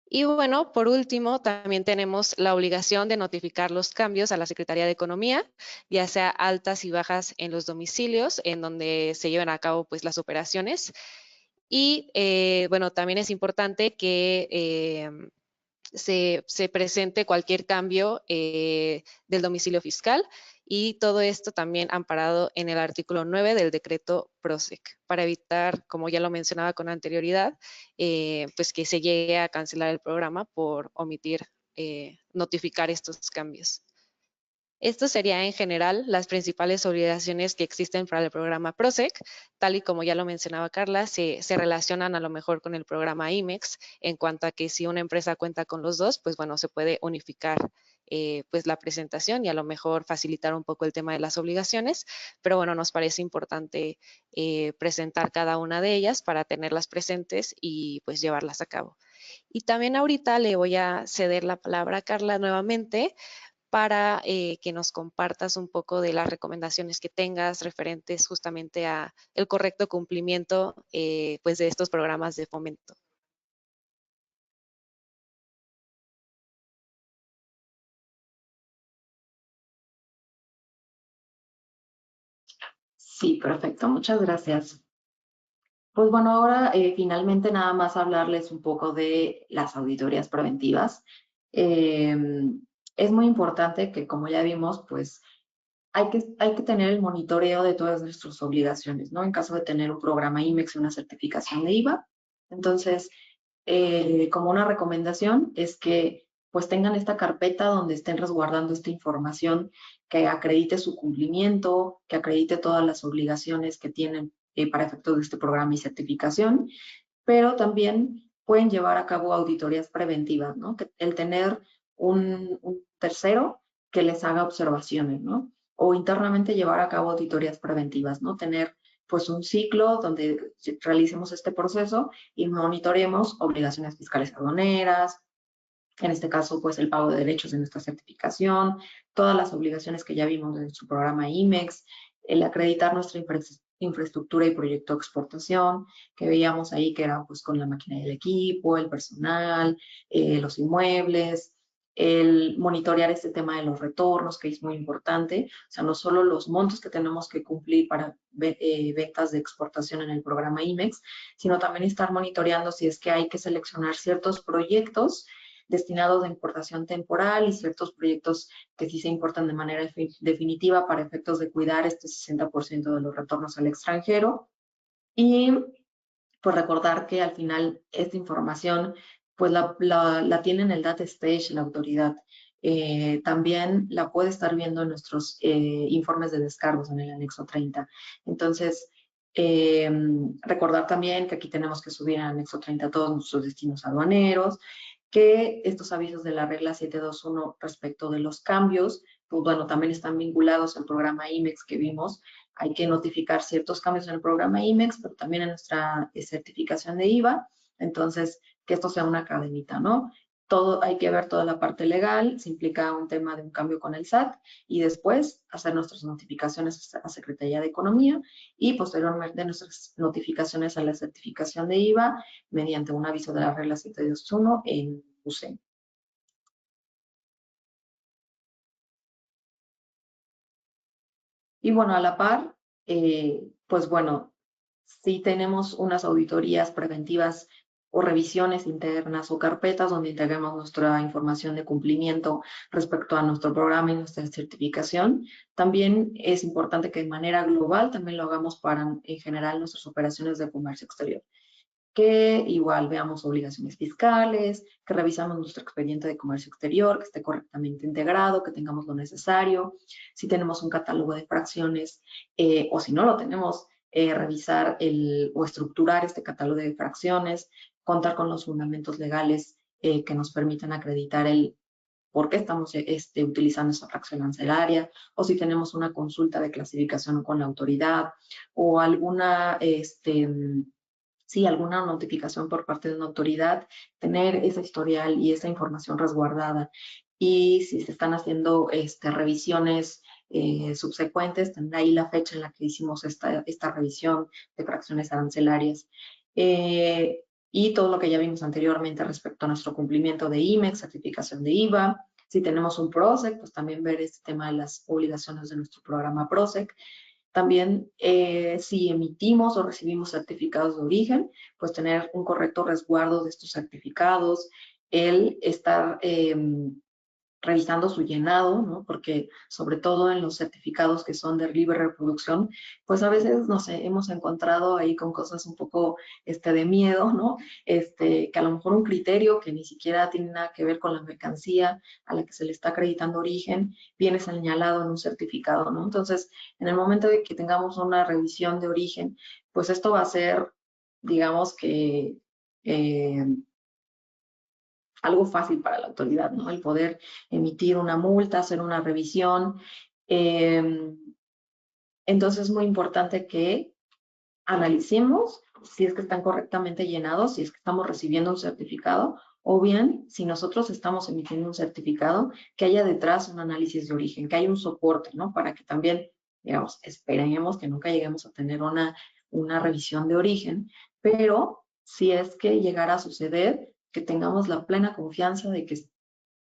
Y bueno, por último, también tenemos la obligación de notificar los cambios a la Secretaría de Economía, ya sea altas y bajas en los domicilios en donde se lleven a cabo pues las operaciones. Y bueno, también es importante que se presente cualquier cambio del domicilio fiscal, y todo esto también amparado en el artículo 9 del decreto PROSEC, para evitar, como ya lo mencionaba con anterioridad, pues que se llegue a cancelar el programa por omitir notificar estos cambios. Esto sería en general las principales obligaciones que existen para el programa PROSEC. Tal y como ya lo mencionaba Carla, se relacionan a lo mejor con el programa IMEX, en cuanto a que si una empresa cuenta con los dos, pues bueno, se puede unificar pues la presentación y a lo mejor facilitar un poco el tema de las obligaciones, pero bueno, nos parece importante presentar cada una de ellas para tenerlas presentes y pues llevarlas a cabo. Y también ahorita le voy a ceder la palabra a Carla nuevamente para que nos compartas un poco de las recomendaciones que tengas referentes justamente a el correcto cumplimiento pues de estos programas de fomento. Sí, perfecto, muchas gracias. Pues bueno, ahora finalmente nada más hablarles un poco de las auditorías preventivas. Es muy importante que, como ya vimos, pues hay que tener el monitoreo de todas nuestras obligaciones, ¿no? En caso de tener un programa IMEX y una certificación de IVA. Entonces, como una recomendación es que pues tengan esta carpeta donde estén resguardando esta información que acredite su cumplimiento, que acredite todas las obligaciones que tienen para efectos de este programa y certificación, pero también pueden llevar a cabo auditorías preventivas, ¿no? Que el tener un tercero que les haga observaciones, ¿no? O internamente llevar a cabo auditorías preventivas, ¿no? Tener pues un ciclo donde realicemos este proceso y monitoreemos obligaciones fiscales aduaneras, en este caso pues el pago de derechos de nuestra certificación, todas las obligaciones que ya vimos en su programa IMEX, el acreditar nuestra infraestructura y proyecto de exportación, que veíamos ahí que era pues con la máquina del equipo, el personal, los inmuebles, el monitorear este tema de los retornos, que es muy importante, o sea, no solo los montos que tenemos que cumplir para ventas de exportación en el programa IMEX, sino también estar monitoreando si es que hay que seleccionar ciertos proyectos destinados a importación temporal y ciertos proyectos que sí se importan de manera definitiva para efectos de cuidar este 60% de los retornos al extranjero. Y pues recordar que al final esta información pues la tiene en el data stage la autoridad. También la puede estar viendo en nuestros informes de descargos en el anexo 30. Entonces, recordar también que aquí tenemos que subir en el anexo 30 todos nuestros destinos aduaneros, que estos avisos de la regla 721 respecto de los cambios, pues bueno, también están vinculados al programa IMEX que vimos. Hay que notificar ciertos cambios en el programa IMEX, pero también en nuestra certificación de IVA. Entonces, que esto sea una cadenita, ¿no? Todo, hay que ver toda la parte legal, si implica un tema de un cambio con el SAT, y después hacer nuestras notificaciones a Secretaría de Economía y posteriormente nuestras notificaciones a la certificación de IVA mediante un aviso de la regla 721 en UCEN. Y bueno, a la par, pues bueno, si tenemos unas auditorías preventivas o revisiones internas o carpetas donde integremos nuestra información de cumplimiento respecto a nuestro programa y nuestra certificación. También es importante que de manera global también lo hagamos para, en general, nuestras operaciones de comercio exterior. Que igual veamos obligaciones fiscales, que revisamos nuestro expediente de comercio exterior, que esté correctamente integrado, que tengamos lo necesario. Si tenemos un catálogo de fracciones o si no lo tenemos, revisar o estructurar este catálogo de fracciones, contar con los fundamentos legales que nos permitan acreditar por qué estamos utilizando esa fracción arancelaria, o si tenemos una consulta de clasificación con la autoridad, o alguna, alguna notificación por parte de una autoridad, tener ese historial y esa información resguardada. Y si se están haciendo revisiones subsecuentes, tendrá ahí la fecha en la que hicimos esta revisión de fracciones arancelarias. Y todo lo que ya vimos anteriormente respecto a nuestro cumplimiento de IMEX, certificación de IVA. Si tenemos un PROSEC, pues también ver este tema de las obligaciones de nuestro programa PROSEC. También si emitimos o recibimos certificados de origen, pues tener un correcto resguardo de estos certificados, el estar revisando su llenado, ¿no? Porque sobre todo en los certificados que son de libre reproducción, pues a veces nos hemos encontrado ahí con cosas un poco de miedo, ¿no? Que a lo mejor un criterio que ni siquiera tiene nada que ver con la mercancía a la que se le está acreditando origen, viene señalado en un certificado, ¿no? Entonces, en el momento de que tengamos una revisión de origen, pues esto va a ser, digamos que algo fácil para la autoridad, ¿no? El poder emitir una multa, hacer una revisión. Entonces es muy importante que analicemos si es que están correctamente llenados, si es que estamos recibiendo un certificado, o bien si nosotros estamos emitiendo un certificado, que haya detrás un análisis de origen, que haya un soporte, ¿no? Para que también, digamos, esperemos que nunca lleguemos a tener una revisión de origen, pero si es que llegara a suceder, que tengamos la plena confianza de que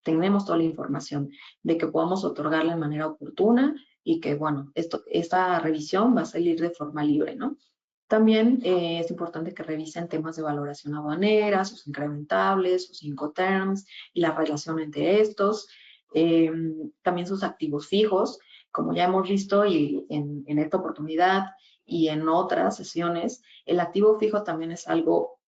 tenemos toda la información, de que podamos otorgarla de manera oportuna y que, bueno, esta revisión va a salir de forma libre, ¿no? También es importante que revisen temas de valoración aduanera, sus incrementables, sus Incoterms y la relación entre estos. También sus activos fijos, como ya hemos visto y en esta oportunidad y en otras sesiones, el activo fijo también es algo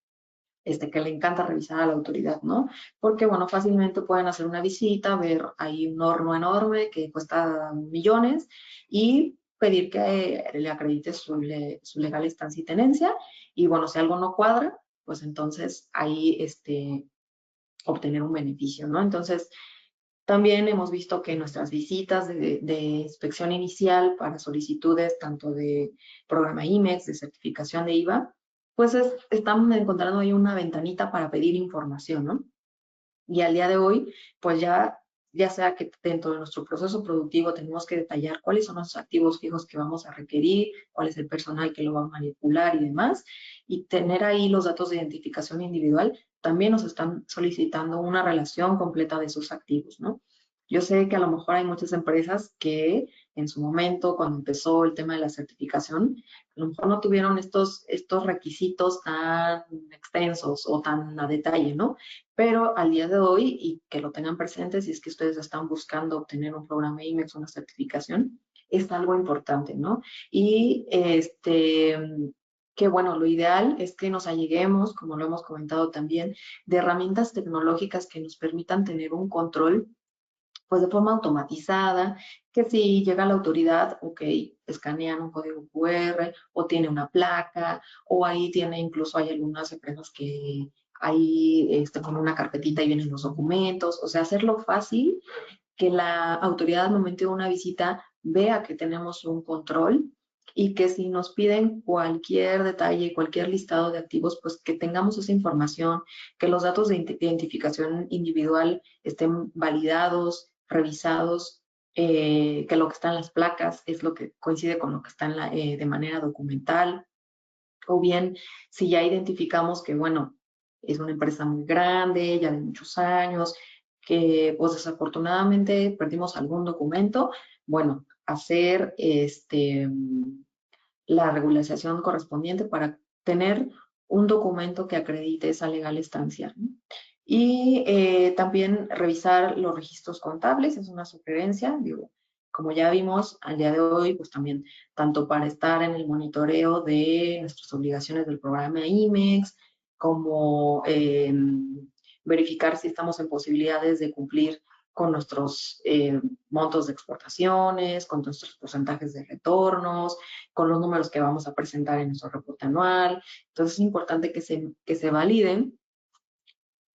que le encanta revisar a la autoridad, ¿no? Porque, bueno, fácilmente pueden hacer una visita, ver ahí un horno enorme que cuesta millones y pedir que le acredite su legal estancia y tenencia. Y, bueno, si algo no cuadra, pues entonces ahí obtener un beneficio, ¿no? Entonces, también hemos visto que nuestras visitas de inspección inicial para solicitudes tanto de programa IMEX, de certificación de IVA, pues estamos encontrando ahí una ventanita para pedir información, ¿no? Y al día de hoy, pues ya sea que dentro de nuestro proceso productivo tenemos que detallar cuáles son los activos fijos que vamos a requerir, cuál es el personal que lo va a manipular y demás, y tener ahí los datos de identificación individual, también nos están solicitando una relación completa de esos activos, ¿no? Yo sé que a lo mejor hay muchas empresas que en su momento, cuando empezó el tema de la certificación, a lo mejor no tuvieron estos requisitos tan extensos o tan a detalle, ¿no? Pero al día de hoy, y que lo tengan presente, si es que ustedes están buscando obtener un programa IMEX, una certificación, es algo importante, ¿no? Y que bueno, lo ideal es que nos alleguemos, como lo hemos comentado también, de herramientas tecnológicas que nos permitan tener un control pues de forma automatizada, que si llega la autoridad, ok, escanean un código QR o tiene una placa o ahí incluso hay algunas empresas que ahí con una carpetita y vienen los documentos, o sea, hacerlo fácil, que la autoridad al momento de una visita vea que tenemos un control y que si nos piden cualquier detalle, cualquier listado de activos, pues que tengamos esa información, que los datos de identificación individual estén validados, revisados, que lo que está en las placas es lo que coincide con lo que está de manera documental, o bien si ya identificamos que, bueno, es una empresa muy grande, ya de muchos años, que pues desafortunadamente perdimos algún documento, bueno, hacer la regularización correspondiente para tener un documento que acredite esa legal estancia, ¿no? Y también revisar los registros contables, es una sugerencia, digo, como ya vimos al día de hoy, pues también tanto para estar en el monitoreo de nuestras obligaciones del programa IMEX, como verificar si estamos en posibilidades de cumplir con nuestros montos de exportaciones, con nuestros porcentajes de retornos, con los números que vamos a presentar en nuestro reporte anual. Entonces es importante que se validen,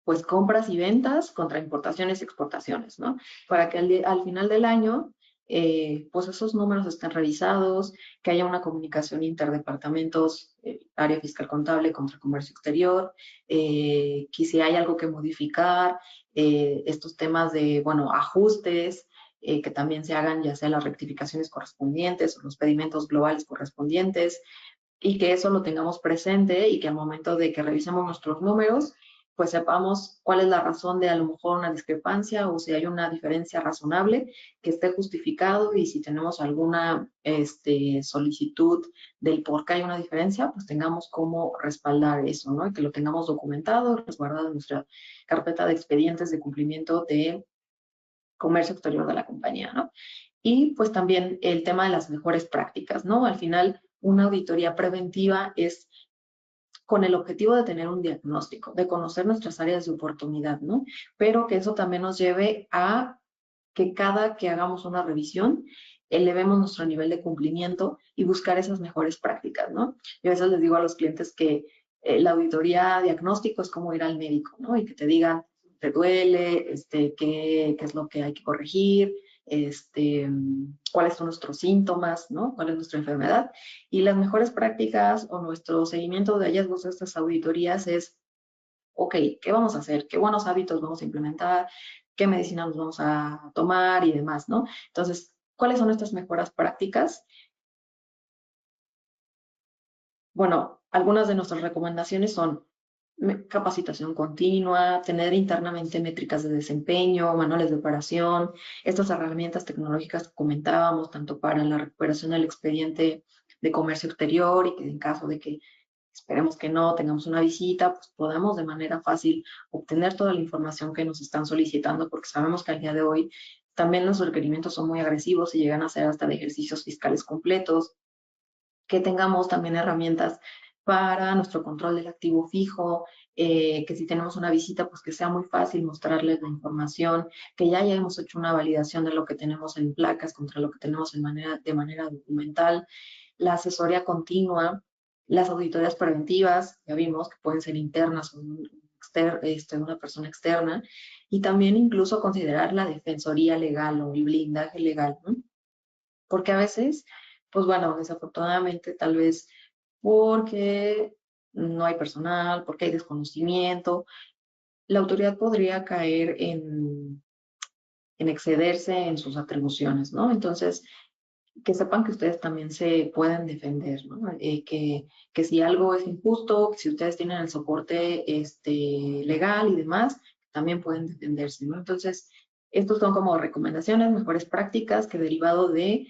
pues compras y ventas contra importaciones y exportaciones, ¿no? Para que al final del año, pues esos números estén revisados, que haya una comunicación interdepartamentos, área fiscal contable contra comercio exterior, que si hay algo que modificar, estos temas de, bueno, ajustes, que también se hagan ya sea las rectificaciones correspondientes o los pedimentos globales correspondientes, y que eso lo tengamos presente y que al momento de que revisemos nuestros números, pues sepamos cuál es la razón de a lo mejor una discrepancia o si hay una diferencia razonable que esté justificado, y si tenemos alguna solicitud del por qué hay una diferencia, pues tengamos cómo respaldar eso, ¿no? Y que lo tengamos documentado, resguardado en nuestra carpeta de expedientes de cumplimiento de comercio exterior de la compañía, ¿no? Y pues también el tema de las mejores prácticas, ¿no? Al final, una auditoría preventiva es con el objetivo de tener un diagnóstico, de conocer nuestras áreas de oportunidad, ¿no? Pero que eso también nos lleve a que cada que hagamos una revisión, elevemos nuestro nivel de cumplimiento y buscar esas mejores prácticas, ¿no? Yo a veces les digo a los clientes que la auditoría diagnóstico es como ir al médico, ¿no? Y que te digan, te duele, qué es lo que hay que corregir, cuáles son nuestros síntomas, ¿no? Cuál es nuestra enfermedad. Y las mejores prácticas o nuestro seguimiento de hallazgos de estas auditorías es, ok, ¿qué vamos a hacer? ¿Qué buenos hábitos vamos a implementar? ¿Qué medicina nos vamos a tomar y demás, ¿no? Entonces, ¿cuáles son estas mejoras prácticas? Bueno, algunas de nuestras recomendaciones son capacitación continua, tener internamente métricas de desempeño, manuales de operación, estas herramientas tecnológicas que comentábamos, tanto para la recuperación del expediente de comercio exterior y que en caso de que esperemos que no tengamos una visita, pues podamos de manera fácil obtener toda la información que nos están solicitando, porque sabemos que al día de hoy también los requerimientos son muy agresivos y llegan a ser hasta de ejercicios fiscales completos, que tengamos también herramientas para nuestro control del activo fijo, que si tenemos una visita, pues que sea muy fácil mostrarles la información, que ya hayamos hecho una validación de lo que tenemos en placas contra lo que tenemos de manera documental, la asesoría continua, las auditorías preventivas, ya vimos que pueden ser internas o una persona externa, y también incluso considerar la defensoría legal o el blindaje legal, ¿no? Porque a veces, pues bueno, desafortunadamente tal vez porque no hay personal, porque hay desconocimiento, la autoridad podría caer en excederse en sus atribuciones, ¿no? Entonces, que sepan que ustedes también se pueden defender, ¿no? Que si algo es injusto, que si ustedes tienen el soporte legal y demás, también pueden defenderse, ¿no? Entonces, estos son como recomendaciones, mejores prácticas que derivado de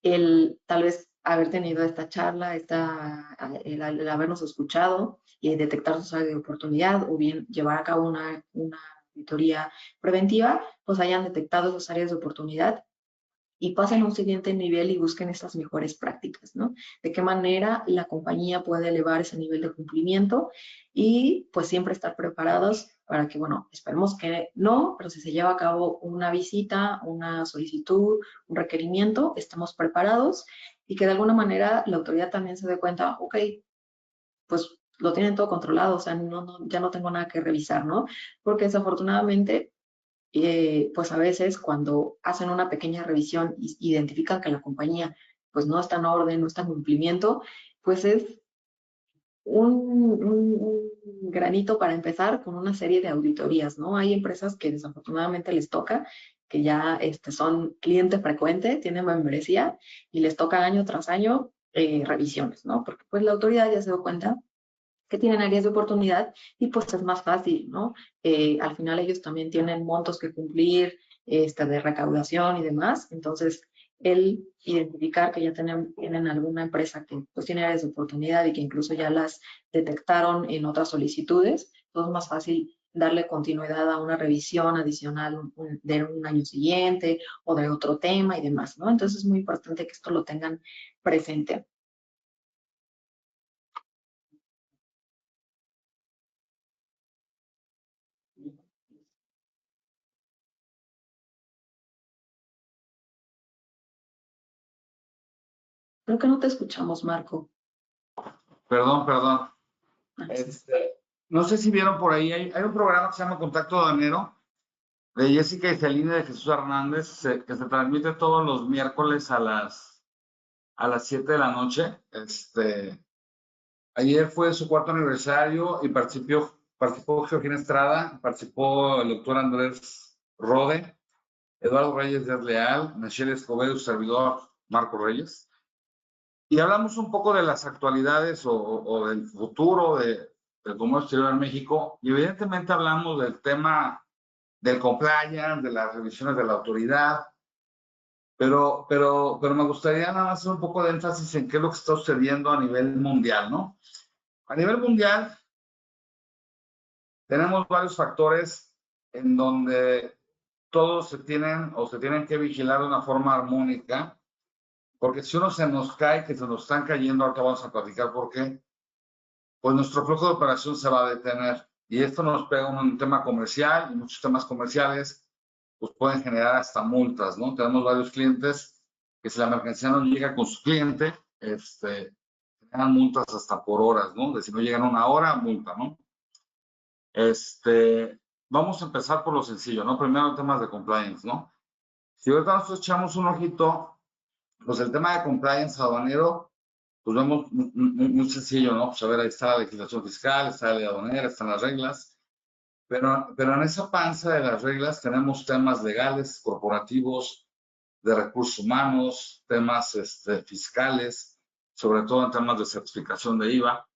el tal vez haber tenido esta charla, el habernos escuchado y detectar sus áreas de oportunidad, o bien llevar a cabo una auditoría preventiva, pues hayan detectado esas áreas de oportunidad y pasen a un siguiente nivel y busquen estas mejores prácticas, ¿no? De qué manera la compañía puede elevar ese nivel de cumplimiento y pues siempre estar preparados para que, bueno, esperemos que no, pero si se lleva a cabo una visita, una solicitud, un requerimiento, estemos preparados y que de alguna manera la autoridad también se dé cuenta, ok, pues lo tienen todo controlado, o sea, ya no tengo nada que revisar, ¿no? Porque desafortunadamente pues a veces cuando hacen una pequeña revisión y identifican que la compañía pues no está en orden, no está en cumplimiento, pues es un granito para empezar con una serie de auditorías, ¿no? Hay empresas que desafortunadamente les toca, que ya son cliente frecuente, tienen membresía y les toca año tras año revisiones, ¿no? Porque pues la autoridad ya se dio cuenta que tienen áreas de oportunidad y pues es más fácil, ¿no? Al final ellos también tienen montos que cumplir, de recaudación y demás, entonces el identificar que ya tienen alguna empresa que pues tiene áreas de oportunidad y que incluso ya las detectaron en otras solicitudes, pues es más fácil darle continuidad a una revisión adicional de un año siguiente o de otro tema y demás, ¿no? Entonces es muy importante que esto lo tengan presente. Creo que no te escuchamos, Marco. Perdón. Ah, sí. No sé si vieron por ahí, hay un programa que se llama Contacto Aduanero, de Jessica y Celina de Jesús Hernández, que se transmite todos los miércoles a las 7 de la noche. Ayer fue su 4º aniversario y participó Georgina Estrada, participó el doctor Andrés Rode, Eduardo Reyes de Leal, Michelle Escobedo, su servidor Marco Reyes. Y hablamos un poco de las actualidades o del futuro del comercio exterior en México. Y evidentemente hablamos del tema del compliance, de las revisiones de la autoridad. Pero me gustaría nada más hacer un poco de énfasis en qué es lo que está sucediendo a nivel mundial, ¿no? A nivel mundial, tenemos varios factores en donde todos se tienen que vigilar de una forma armónica, porque si uno se nos cae, que se nos están cayendo, ahorita vamos a platicar por qué, pues nuestro flujo de operación se va a detener. Y esto nos pega en un tema comercial, y muchos temas comerciales pues pueden generar hasta multas, ¿no? Tenemos varios clientes que si la mercancía no llega con su cliente, generan multas hasta por horas, ¿no? De si no llegan una hora, multa, ¿no? Vamos a empezar por lo sencillo, ¿no? Primero temas de compliance, ¿no? Si ahorita nosotros echamos un ojito, pues el tema de compliance aduanero, pues vemos muy sencillo, ¿no? Pues a ver, ahí está la legislación fiscal, está la ley aduanera, están las reglas, pero en esa panza de las reglas tenemos temas legales, corporativos, de recursos humanos, temas fiscales, sobre todo en temas de certificación de IVA.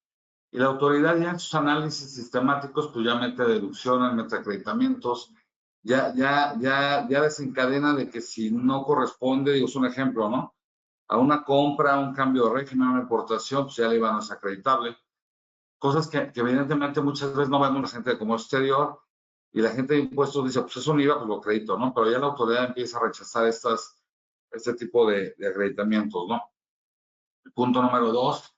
Y la autoridad ya en sus análisis sistemáticos, pues ya mete deducciones, mete acreditamientos, ya desencadena de que si no corresponde, digo, es un ejemplo, ¿no? A una compra, un cambio de régimen, una importación, pues ya el IVA no es acreditable. Cosas que evidentemente muchas veces no vemos la gente de comercio exterior y la gente de impuestos dice, pues es un IVA, pues lo acredito, ¿no? Pero ya la autoridad empieza a rechazar este tipo de acreditamientos, ¿no? El punto número 2,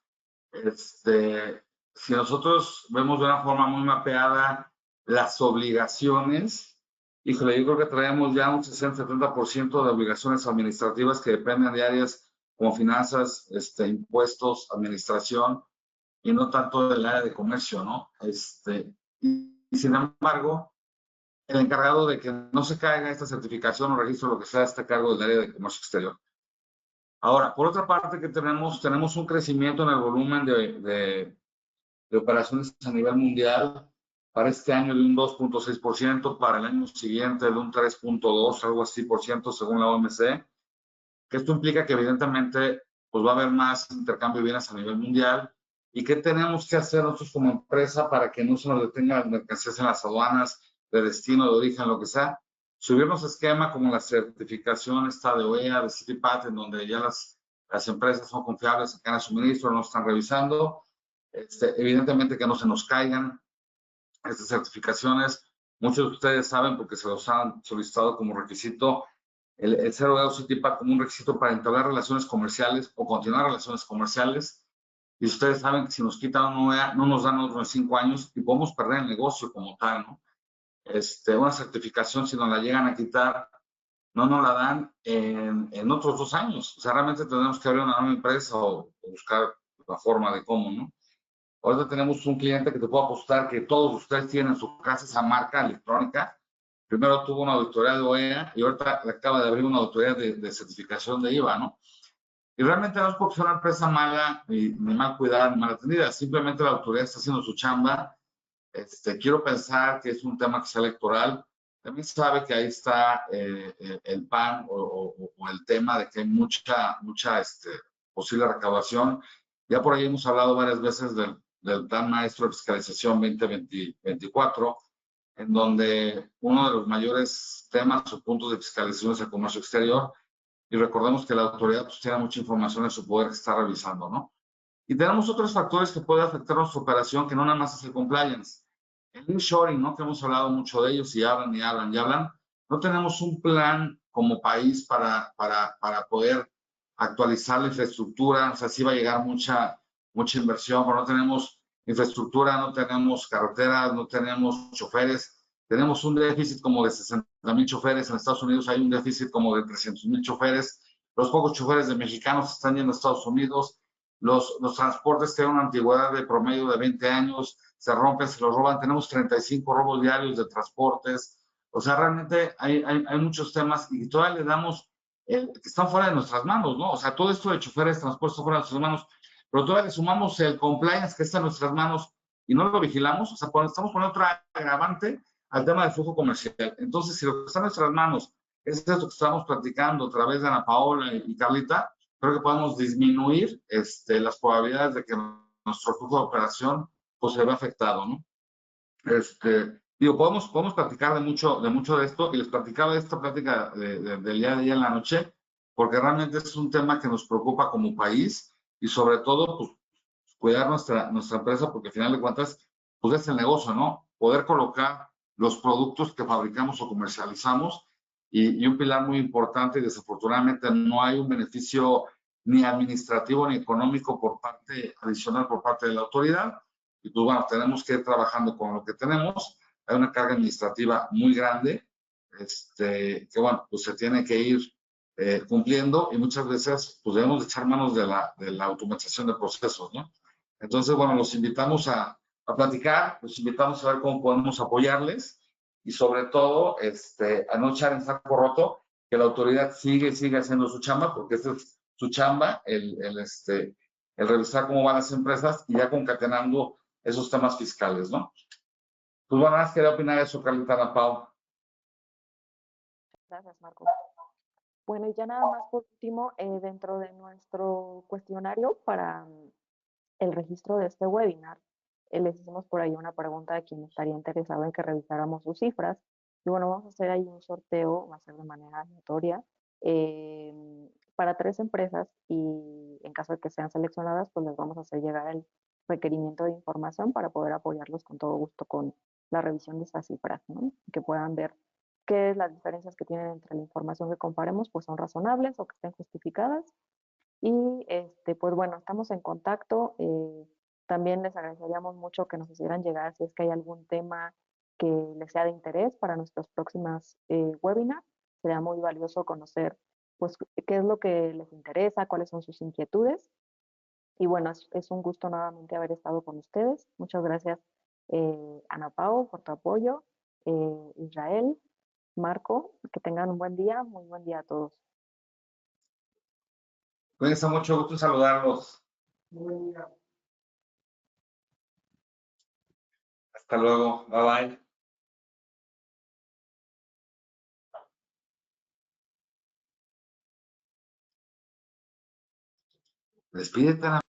si nosotros vemos de una forma muy mapeada las obligaciones, híjole, yo creo que traemos ya un 60-70% de obligaciones administrativas que dependen de áreas como finanzas, impuestos, administración, y no tanto del área de comercio, ¿no? Y sin embargo, el encargado de que no se caiga esta certificación o registro, lo que sea, está a cargo del área de comercio exterior. Ahora, por otra parte, que tenemos un crecimiento en el volumen de operaciones a nivel mundial para este año de un 2.6%, para el año siguiente de un 3.2%, algo así por ciento, según la OMC, que esto implica que evidentemente pues va a haber más intercambio de bienes a nivel mundial. ¿Y qué tenemos que hacer nosotros como empresa para que no se nos detengan las mercancías en las aduanas de destino, de origen, lo que sea? Subirnos esquema como la certificación esta de OEA, de CITIPAT, en donde ya las empresas son confiables en cada suministro, no están revisando. Evidentemente que no se nos caigan estas certificaciones. Muchos de ustedes saben, porque se los han solicitado como requisito, el 0 CITIPAT como un requisito para entablar relaciones comerciales o continuar relaciones comerciales. Y ustedes saben que si nos quitan una OEA, no nos dan otros 5 años y podemos perder el negocio como tal, ¿no? Una certificación, si nos la llegan a quitar, no nos la dan en otros 2 años. O sea, realmente tenemos que abrir una nueva empresa o buscar la forma de cómo, ¿no? Ahorita tenemos un cliente que te puedo apostar que todos ustedes tienen en su casa esa marca electrónica. Primero tuvo una auditoría de OEA y ahorita acaba de abrir una auditoría de certificación de IVA, ¿no? Y realmente no es porque sea una empresa mala, ni mal cuidada, ni mal atendida. Simplemente la autoridad está haciendo su chamba. Quiero pensar que es un tema que sea electoral. También sabe que ahí está el PAN o el tema de que hay mucha posible recaudación. Ya por ahí hemos hablado varias veces del Plan Maestro de Fiscalización 2024, en donde uno de los mayores temas o puntos de fiscalización es el comercio exterior. Y recordemos que la autoridad pues, tiene mucha información en su poder que está revisando, ¿no? Y tenemos otros factores que pueden afectar nuestra operación, que no nada más es el compliance. El nearshoring, ¿no? Que hemos hablado mucho de ellos y hablan y hablan y hablan. No tenemos un plan como país para poder actualizar la infraestructura. O sea, sí va a llegar mucha inversión, pero no tenemos infraestructura, no tenemos carreteras, no tenemos choferes. Tenemos un déficit como de 60,000 choferes. En Estados Unidos hay un déficit como de 300,000 choferes. Los pocos choferes de mexicanos están yendo a Estados Unidos. Los transportes tienen una antigüedad de promedio de 20 años. se rompen, se los roban. Tenemos 35 robos diarios de transportes. O sea, realmente hay muchos temas y todavía le damos, que están fuera de nuestras manos, ¿no? O sea, todo esto de choferes, transporte está fuera de nuestras manos, pero todavía le sumamos el compliance que está en nuestras manos y no lo vigilamos. O sea, estamos poniendo otra agravante al tema del flujo comercial. Entonces, si lo que está en nuestras manos es esto que estamos platicando a través de Ana Paola y Carlita, creo que podemos disminuir las probabilidades de que nuestro flujo de operación pues, se vea afectado, ¿no? Digo, podemos platicar de mucho de esto y les platicaba de esta plática del día de ayer en la noche, porque realmente es un tema que nos preocupa como país y sobre todo, pues, cuidar nuestra empresa, porque al final de cuentas, pues es el negocio, ¿no? Poder colocar los productos que fabricamos o comercializamos y un pilar muy importante y desafortunadamente no hay un beneficio ni administrativo ni económico adicional por parte de la autoridad. Y pues bueno, tenemos que ir trabajando con lo que tenemos. Hay una carga administrativa muy grande, que bueno, pues se tiene que ir cumpliendo y muchas veces pues debemos echar manos de la automatización de procesos, ¿no? Entonces, bueno, los invitamos a platicar, los invitamos a ver cómo podemos apoyarles y sobre todo a no echar en saco roto, que la autoridad sigue haciendo su chamba, porque esta es su chamba, el revisar cómo van las empresas y ya concatenando esos temas fiscales, ¿no? Pues bueno, nada, quería opinar eso, Carlita, Ana Pau. Gracias, Marco. Bueno, y ya nada más por último, dentro de nuestro cuestionario para el registro de este webinar, les hicimos por ahí una pregunta de quien estaría interesado en que revisáramos sus cifras. Y bueno, vamos a hacer ahí un sorteo, va a ser de manera aleatoria, para 3 empresas y en caso de que sean seleccionadas, pues les vamos a hacer llegar el requerimiento de información para poder apoyarlos con todo gusto con la revisión de estas cifras, ¿no? Que puedan ver que las diferencias que tienen entre la información que comparemos pues son razonables o que estén justificadas. Y pues bueno, estamos en contacto. También les agradeceríamos mucho que nos hicieran llegar si es que hay algún tema que les sea de interés para nuestros próximas webinars. Sería muy valioso conocer pues qué es lo que les interesa, cuáles son sus inquietudes. Y bueno, es un gusto nuevamente haber estado con ustedes. Muchas gracias, Ana Pao, por tu apoyo. Israel, Marco, que tengan un buen día. Muy buen día a todos. Cuídense mucho, gusto saludarlos. Hasta luego, bye bye. Despídete, Ana.